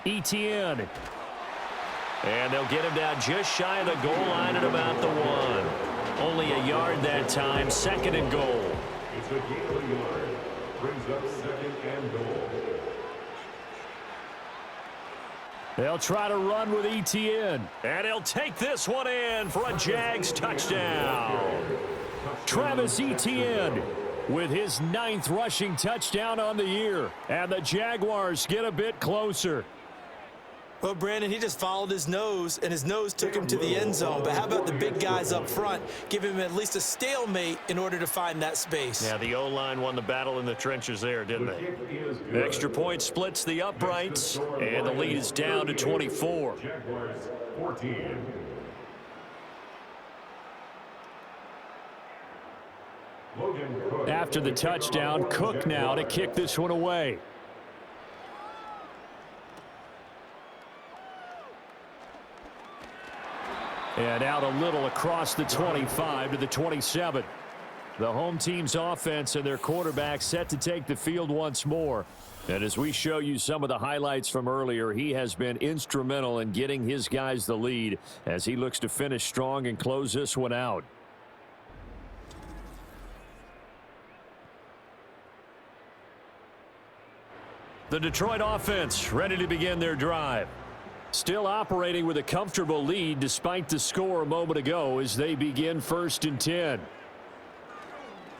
Etienne. And they'll get him down just shy of the goal line at about the 1. Only a yard that time, 2nd and goal. It's a gain of a yard. Brings up 2nd and goal. They'll try to run with Etienne. And he'll take this one in for a Jags touchdown. Travis Etienne with his 9th rushing touchdown on the year. And the Jaguars get a bit closer. Well, Brandon, he just followed his nose, and his nose took him to the end zone. But how about the big guys up front? Give him at least a stalemate in order to find that space. Yeah, the O-line won the battle in the trenches there, didn't they? Extra point splits the uprights, and the lead is down to 24. Jaguars 14. After the touchdown, Cook now to kick this one away. And out a little across the 25 to the 27. The home team's offense and their quarterback set to take the field once more. And as we show you some of the highlights from earlier, he has been instrumental in getting his guys the lead as he looks to finish strong and close this one out. The Detroit offense ready to begin their drive. Still operating with a comfortable lead despite the score a moment ago as they begin 1st and 10.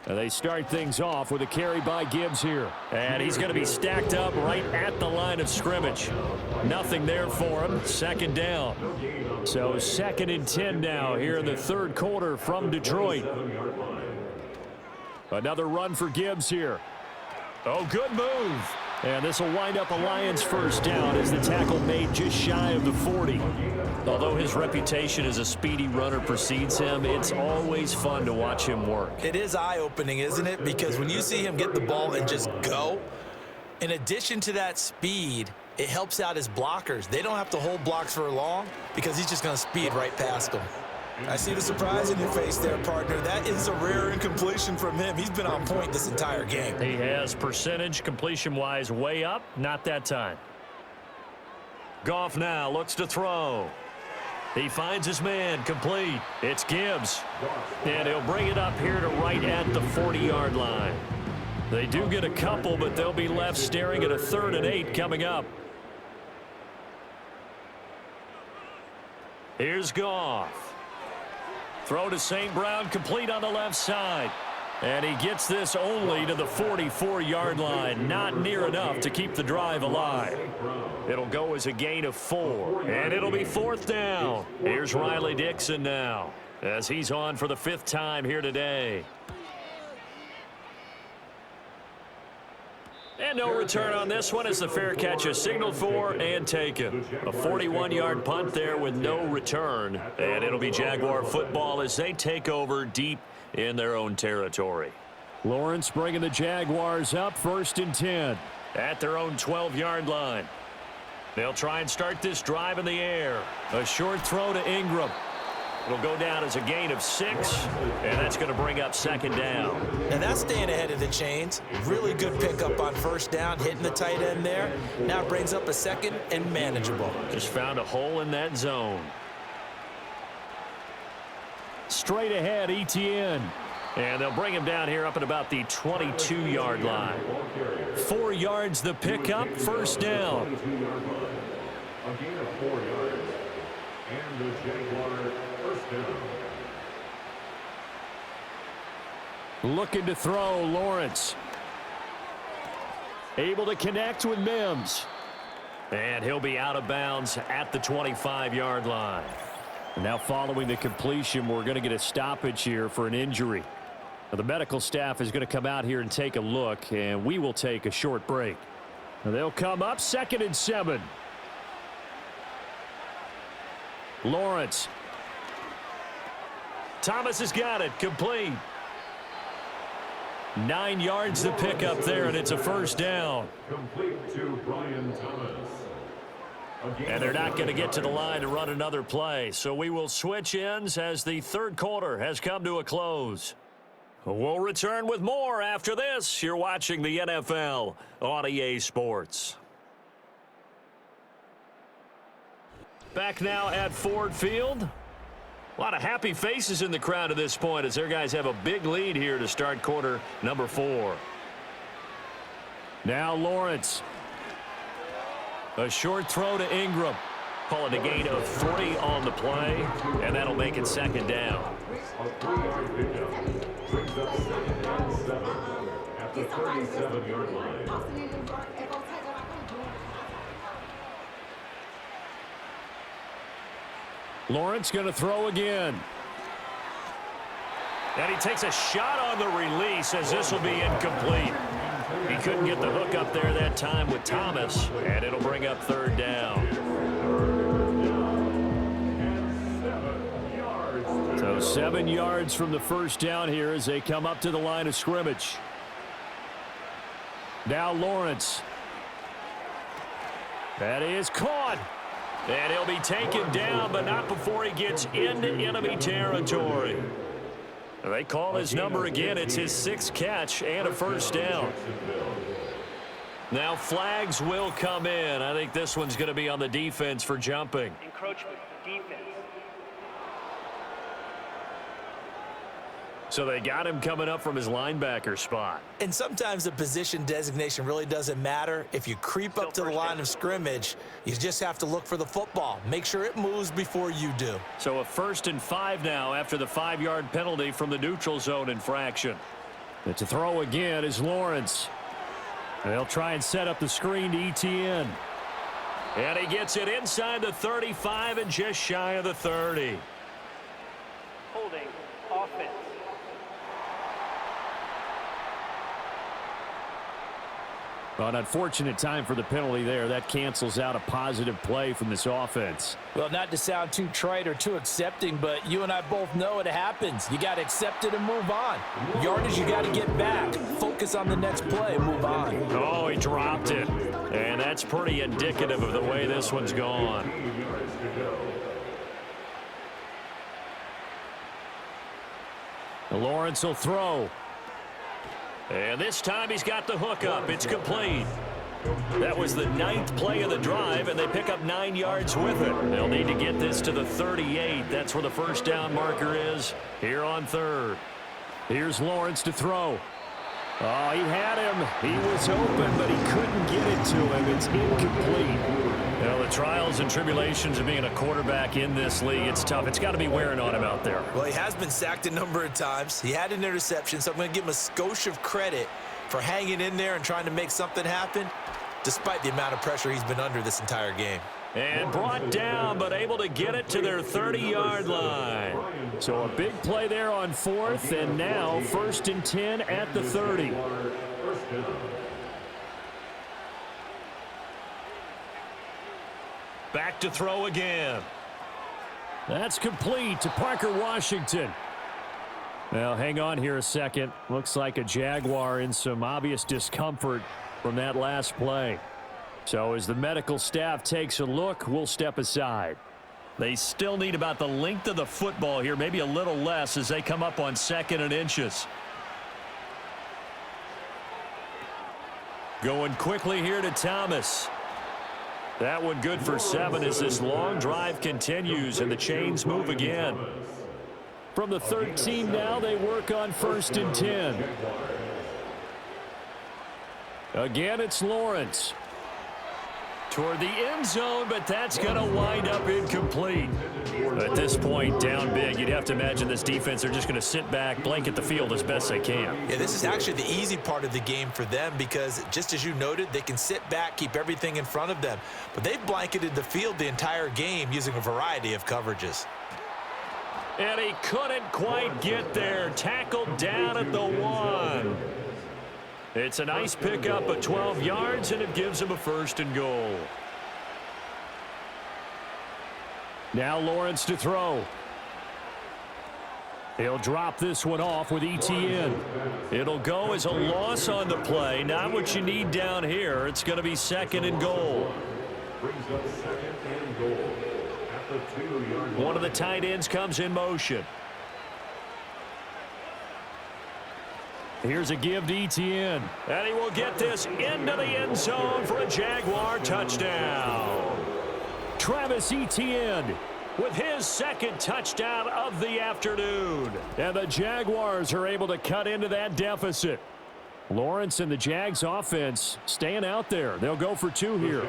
And they start things off with a carry by Gibbs here. And he's going to be stacked up right at the line of scrimmage. Nothing there for him. 2nd down. So 2nd and 10 now here in the third quarter from Detroit. Another run for Gibbs here. Oh, good move. And this will wind up a Lions first down as the tackle made just shy of the 40. Although his reputation as a speedy runner precedes him, it's always fun to watch him work. It is eye-opening, isn't it? Because when you see him get the ball and just go, in addition to that speed, it helps out his blockers. They don't have to hold blocks for long because he's just going to speed right past them. I see the surprise in your face there, partner. That is a rare incompletion from him. He's been on point this entire game. He has percentage completion-wise way up. Not that time. Goff now looks to throw. He finds his man complete. It's Gibbs. And he'll bring it up here to right at the 40-yard line. They do get a couple, but they'll be left staring at a 3rd and 8 coming up. Here's Goff. Throw to St. Brown, complete on the left side. And he gets this only to the 44-yard line. Not near enough to keep the drive alive. It'll go as a gain of 4. And it'll be 4th down. Here's Riley Dixon now as he's on for the 5th time here today. And no return on this one as the fair catch is signaled for and taken. A 41-yard punt there with no return. And it'll be Jaguar football as they take over deep in their own territory. Lawrence bringing the Jaguars up 1st and 10 at their own 12-yard line. They'll try and start this drive in the air. A short throw to Ingram. It'll go down as a gain of 6, and that's going to bring up 2nd down. And that's staying ahead of the chains. Really good pickup on 1st down, hitting the tight end there. Now it brings up a 2nd and manageable. Just found a hole in that zone. Straight ahead, Etienne. And they'll bring him down here up at about the 22-yard line. 4 yards the pickup, 1st down. A gain of 4 yards. And the Jaguars first down. Looking to throw, Lawrence. Able to connect with Mims. And he'll be out of bounds at the 25-yard line. Now following the completion, we're going to get a stoppage here for an injury. Now, the medical staff is going to come out here and take a look, and we will take a short break. Now, they'll come up 2nd and 7. Lawrence. Thomas has got it. Complete. 9 yards to pick up there, and it's a 1st down. Complete to Brian Thomas. And they're not going to get to the line to run another play. So we will switch ends as the third quarter has come to a close. We'll return with more after this. You're watching the NFL on EA Sports. Back now at Ford Field. A lot of happy faces in the crowd at this point as their guys have a big lead here to start quarter number 4. Now Lawrence. A short throw to Ingram. Call it a gain of 3 on the play, and that'll make it 2nd down. A 3-yard pickup brings up 2nd and 7 at the 37-yard line. Lawrence going to throw again. And he takes a shot on the release as this will be incomplete. He couldn't get the hook up there that time with Thomas, and it'll bring up 3rd down. So 7 yards from the 1st down here as they come up to the line of scrimmage. Now Lawrence. That is caught. And he'll be taken down, but not before he gets into enemy territory. They call his number again. It's his 6th catch and a 1st down. Now flags will come in. I think this one's going to be on the defense for jumping. Encroachment, defense. So they got him coming up from his linebacker spot. And sometimes the position designation really doesn't matter. If you creep up to the line of scrimmage, you just have to look for the football. Make sure it moves before you do. So a 1st and 5 now after the 5-yard penalty from the neutral zone infraction. But to throw again is Lawrence. They'll try and set up the screen to Etienne. And he gets it inside the 35 and just shy of the 30. Holding offense. An unfortunate time for the penalty there. That cancels out a positive play from this offense. Well, not to sound too trite or too accepting, but you and I both know it happens. You got to accept it and move on. Yardage, you got to get back. Focus on the next play and move on. Oh, he dropped it. And that's pretty indicative of the way this one's gone. Lawrence will throw. And this time he's got the hook up. It's complete. That was the 9th play of the drive, and they pick up 9 yards with it. They'll need to get this to the 38. That's where the first down marker is here on 3rd. Here's Lawrence to throw. Oh, he had him. He was open, but he couldn't get it to him. It's incomplete. Well, the trials and tribulations of being a quarterback in this league, it's tough. It's got to be wearing on him out there. Well, he has been sacked a number of times. He had an interception, so I'm going to give him a skosh of credit for hanging in there and trying to make something happen, despite the amount of pressure he's been under this entire game. And brought down, but able to get it to their 30-yard line. So a big play there on 4th, and now 1st and 10 at the 30. Back to throw again. That's complete to Parker Washington. Now, hang on here a second. Looks like a Jaguar in some obvious discomfort from that last play. So as the medical staff takes a look, we'll step aside. They still need about the length of the football here, maybe a little less as they come up on 2nd and inches. Going quickly here to Thomas. That one good for 7 as this long drive continues and the chains move again. From the 13 now, they work on 1st and 10. Again, it's Lawrence. Toward the end zone, but that's going to wind up incomplete. At this point, down big, you'd have to imagine this defense are just going to sit back, blanket the field as best they can. Yeah, this is actually the easy part of the game for them because, just as you noted, they can sit back, keep everything in front of them. But they've blanketed the field the entire game using a variety of coverages. And he couldn't quite get there. Tackled down at the 1. It's a nice pickup of 12 yards, and it gives him a 1st and goal. Now Lawrence to throw. He'll drop this one off with ETN. It'll go as a loss on the play. Not what you need down here. It's going to be 2nd and goal. Brings up 2nd and goal at the 2-yard line. One of the tight ends comes in motion. Here's a give to ETN. And he will get this into the end zone for a Jaguar touchdown. Travis Etienne with his 2nd touchdown of the afternoon. And the Jaguars are able to cut into that deficit. Lawrence and the Jags offense staying out there. They'll go for 2 here.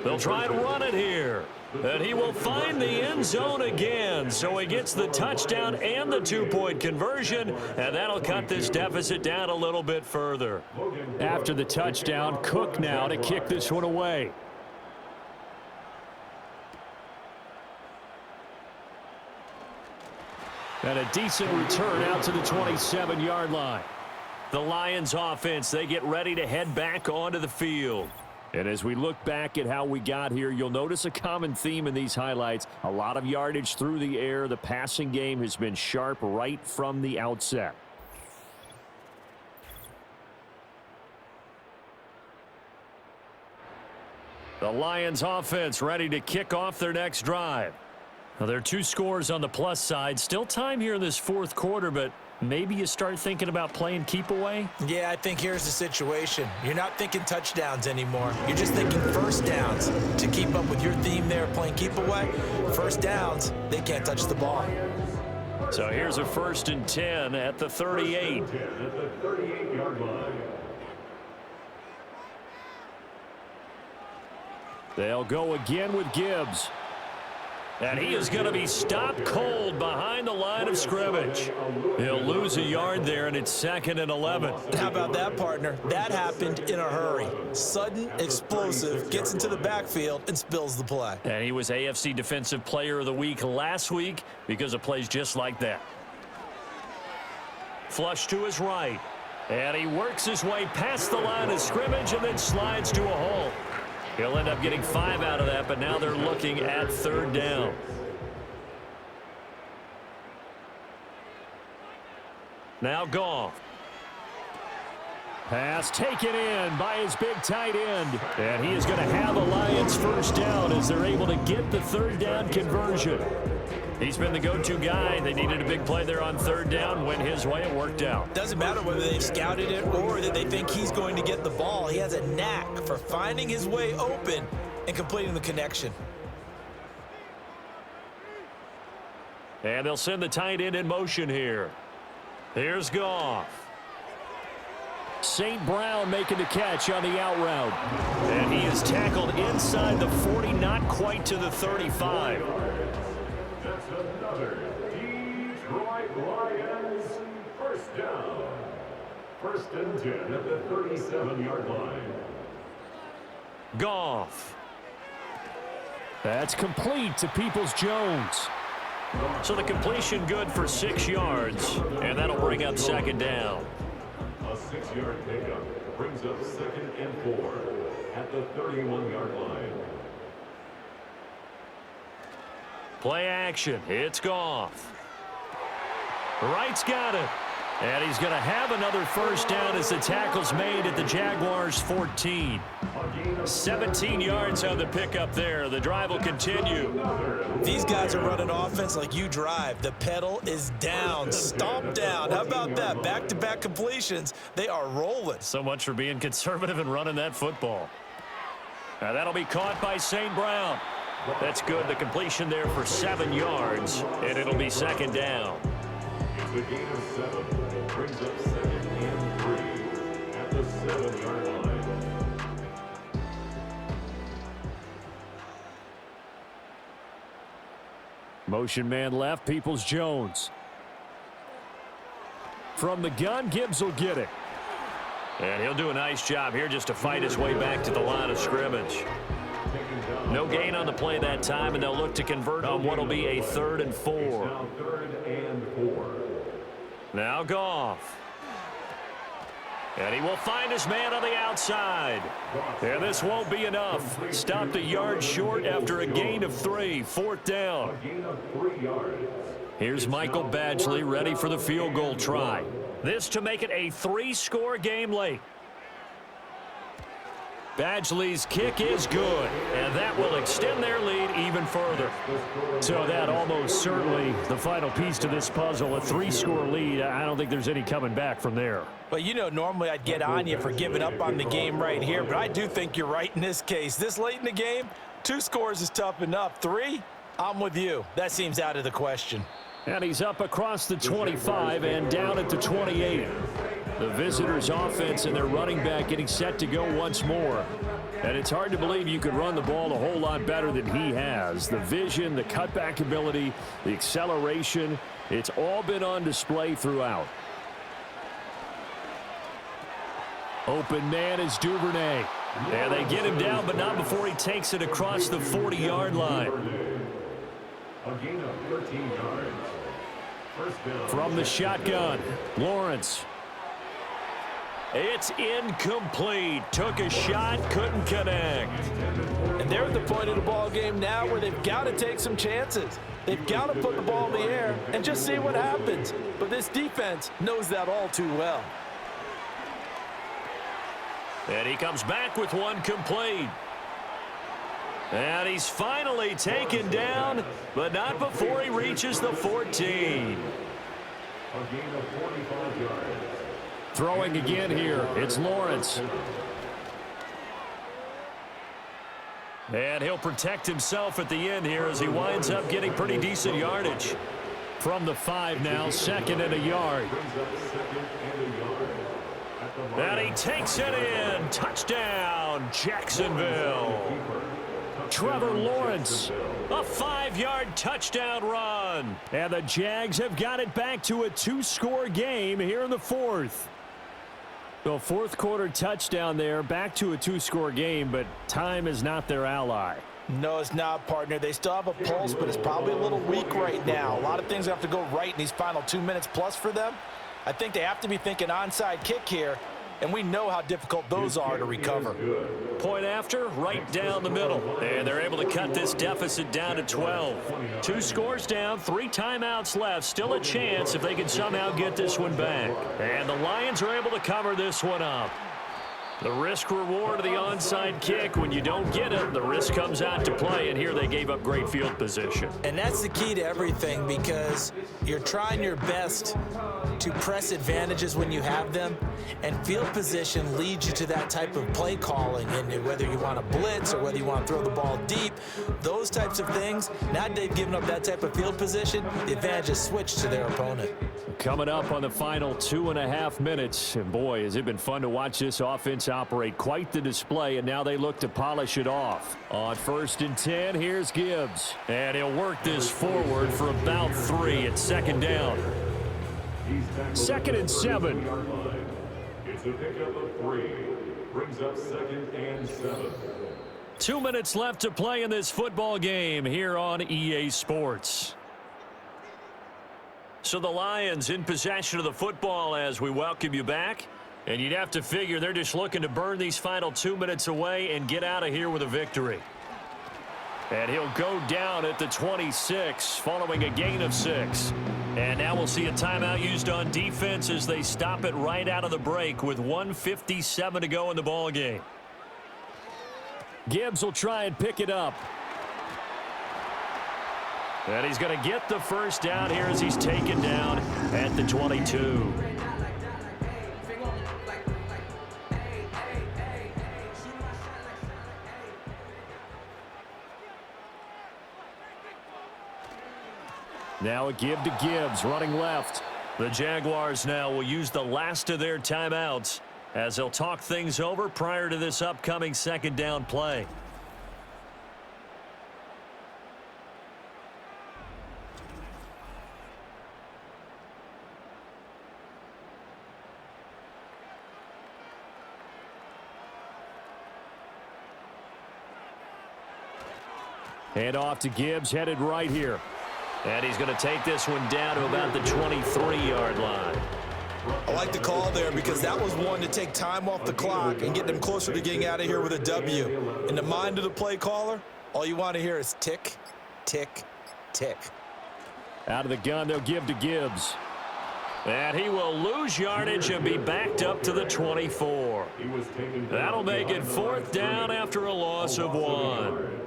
They'll try to run it here. And he will find the end zone again. So he gets the touchdown and the 2-point conversion. And that'll cut this deficit down a little bit further. After the touchdown, Cook now to kick this one away. And a decent return out to the 27-yard line. The Lions offense, they get ready to head back onto the field. And as we look back at how we got here, you'll notice a common theme in these highlights. A lot of yardage through the air. The passing game has been sharp right from the outset. The Lions offense ready to kick off their next drive. Now, there are 2 scores on the plus side. Still time here in this 4th quarter, but maybe you start thinking about playing keep away? Yeah, I think here's the situation. You're not thinking touchdowns anymore. You're just thinking first downs. To keep up with your theme there, playing keep away, first downs, they can't touch the ball. So here's a 1st and 10 at the 38. At the 38-yard line. They'll go again with Gibbs. And he is going to be stopped cold behind the line line of scrimmage. He'll lose a yard there, and it's 2nd and 11. How about that, partner? That happened in a hurry. Sudden, explosive, gets into the backfield and spills the play. And he was AFC Defensive Player of the Week last week because of plays just like that. Flush to his right. And he works his way past the line of scrimmage and then slides to a halt. He'll end up getting 5 out of that, but now they're looking at 3rd down. Now Goff. Pass taken in by his big tight end. And he is going to have a Lions first down as they're able to get the 3rd down conversion. He's been the go-to guy. They needed a big play there on 3rd down. Went his way. It worked out. Doesn't matter whether they've scouted it or that they think he's going to get the ball. He has a knack for finding his way open and completing the connection. And they'll send the tight end in motion here. Here's Goff. St. Brown making the catch on the out route. And he is tackled inside the 40, not quite to the 35. That's another Detroit Lions first down. 1st and 10 at the 37-yard line. Goff. That's complete to Peoples-Jones. So the completion good for 6 yards, and that'll bring up 2nd down. A 6-yard pickup brings up 2nd and 4 at the 31-yard line. Play action. It's Goff. Wright's got it. And he's going to have another first down as the tackle's made at the Jaguars' 14. 17 yards on the pickup there. The drive will continue. These guys are running offense like you drive. The pedal is down, stomp down. How about that? Back-to-back completions. They are rolling. So much for being conservative and running that football. Now that'll be caught by St. Brown. That's good. The completion there for 7 yards, and it'll be 2nd down. The gain of 7 brings up 2nd and 3 at the 7-yard line. Motion man left, Peoples-Jones. From the gun, Gibbs will get it. And he'll do a nice job here just to fight his way back to the line of scrimmage. No gain on the play that time, and they'll look to convert on what will be a 3rd and 4. Now 3rd and 4. Now Goff. And he will find his man on the outside. And this won't be enough. Stopped a yard short after a gain of 3. 4th down. A gain of 3 yards. Here's Michael Badgley ready for the field goal try. This to make it a 3-score game late. Badgley's kick is good, and that will extend their lead even further. So that almost certainly the final piece to this puzzle, a 3-score lead. I don't think there's any coming back from there. Well, you know, normally I'd get on you for giving up on the game right here, but I do think you're right in this case. This late in the game, 2 scores is tough enough. 3, I'm with you. That seems out of the question. And he's up across the 25 and down at the 28. The visitors' offense and their running back getting set to go once more. And it's hard to believe you could run the ball a whole lot better than he has. The vision, the cutback ability, the acceleration, it's all been on display throughout. Open man is Duvernay. And they get him down, but not before he takes it across the 40-yard line. A gain of 13 yards. First down. From the shotgun, Lawrence. It's incomplete. Took a shot, couldn't connect. And they're at the point of the ball game now where they've got to take some chances. They've got to put the ball in the air and just see what happens. But this defense knows that all too well. And he comes back with one complete. And he's finally taken down, but not before he reaches the 14. A gain of 45 yards. Throwing again here, it's Lawrence. And he'll protect himself at the end here as he winds up getting pretty decent yardage. From the 5 now, 2nd and a yard. And he takes it in. Touchdown, Jacksonville. Trevor Lawrence. A 5-yard touchdown run. And the Jags have got it back to a 2-score game here in the fourth. The fourth quarter touchdown there, back to a 2-score game, but time is not their ally. No, it's not, partner. They still have a pulse, but it's probably a little weak right now. A lot of things have to go right in these final 2 minutes plus for them. I think they have to be thinking onside kick here, and we know how difficult those are to recover. Point after, right down the middle. And they're able to cut this deficit down to 12. 2 scores down, 3 timeouts left. Still a chance if they can somehow get this one back. And the Lions are able to cover this one up. The risk-reward of the onside kick, when you don't get it, the risk comes out to play, and here they gave up great field position. And that's the key to everything, because you're trying your best to press advantages when you have them, and field position leads you to that type of play calling, and whether you want to blitz or whether you want to throw the ball deep, those types of things. Now they've given up that type of field position, the advantage is switched to their opponent. Coming up on the final 2.5 minutes, and boy, has it been fun to watch this offense operate. Quite the display, and now they look to polish it off. On 1st and 10, here's Gibbs. And he'll work this forward for about 3 at 2nd down. 2nd and 7. It's a pickup of 3. Brings up 2nd and 7. 2 minutes left to play in this football game here on EA Sports. So the Lions in possession of the football as we welcome you back. And you'd have to figure they're just looking to burn these final 2 minutes away and get out of here with a victory. And he'll go down at the 26 following a gain of 6. And now we'll see a timeout used on defense as they stop it right out of the break with 1:57 to go in the ball game. Gibbs will try and pick it up. And he's going to get the first down here as he's taken down at the 22. Now a give to Gibbs, running left. The Jaguars now will use the last of their timeouts as they'll talk things over prior to this upcoming 2nd down play. Hand off to Gibbs, headed right here. And he's going to take this one down to about the 23-yard line. I like the call there because that was one to take time off the clock and get them closer to getting out of here with a W. In the mind of the play caller, all you want to hear is tick, tick, tick. Out of the gun, they'll give to Gibbs. And he will lose yardage and be backed up to the 24. That'll make it 4th down after a loss of 1.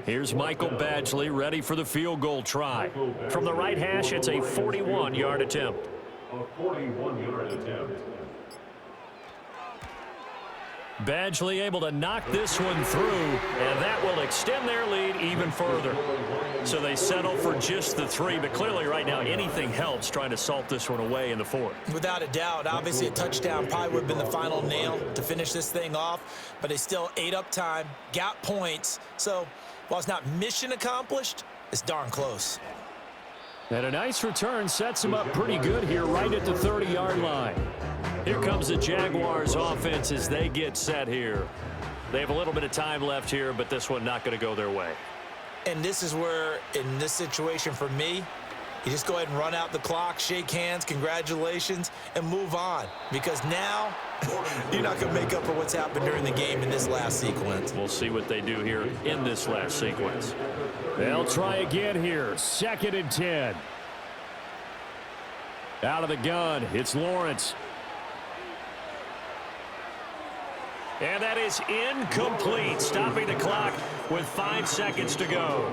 Here's Michael Badgley ready for the field goal try. From the right hash, it's a 41-yard attempt. A 41-yard attempt. Badgley able to knock this one through, and that will extend their lead even further. So they settle for just the 3, but clearly right now anything helps trying to salt this one away in the 4th. Without a doubt, obviously a touchdown probably would have been the final nail to finish this thing off, but they still ate up time, got points. So while it's not mission accomplished, it's darn close. And a nice return sets him up pretty good here right at the 30-yard line. Here comes the Jaguars offense as they get set here. They have a little bit of time left here, but this one not going to go their way. And this is where, in this situation for me, you just go ahead and run out the clock, shake hands, congratulations, and move on. Because now you're not going to make up for what's happened during the game in this last sequence. We'll see what they do here in this last sequence. They'll try again here. 2nd and 10. Out of the gun, it's Lawrence. And that is incomplete, stopping the clock with 5 seconds to go.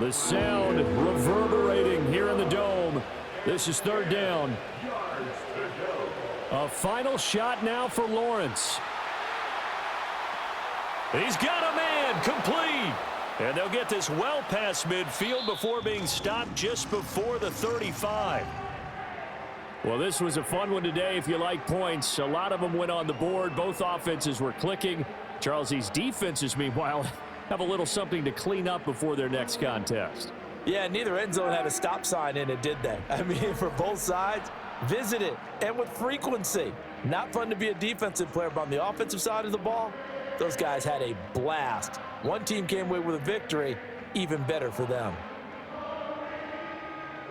The sound reverberating here in the dome. This is 3rd down. A final shot now for Lawrence. He's got a man, complete. And they'll get this well past midfield before being stopped just before the 35. Well, this was a fun one today if you like points. A lot of them went on the board. Both offenses were clicking. Charles, these defenses, meanwhile, have a little something to clean up before their next contest. Yeah, neither end zone had a stop sign in it, did they? I mean, for both sides, visit it, and with frequency. Not fun to be a defensive player, but on the offensive side of the ball, those guys had a blast. One team came away with a victory, even better for them.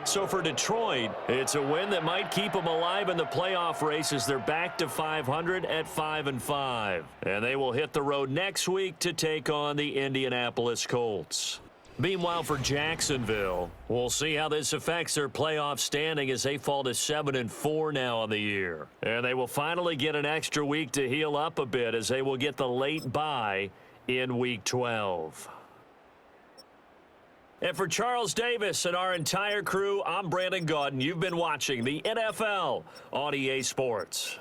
So for Detroit, it's a win that might keep them alive in the playoff race as they're back to 500 at 5-5. And they will hit the road next week to take on the Indianapolis Colts. Meanwhile, for Jacksonville, we'll see how this affects their playoff standing as they fall to 7-4 now on the year. And they will finally get an extra week to heal up a bit as they will get the late bye in Week 12. And for Charles Davis and our entire crew, I'm Brandon Gaudin. You've been watching the NFL on EA Sports.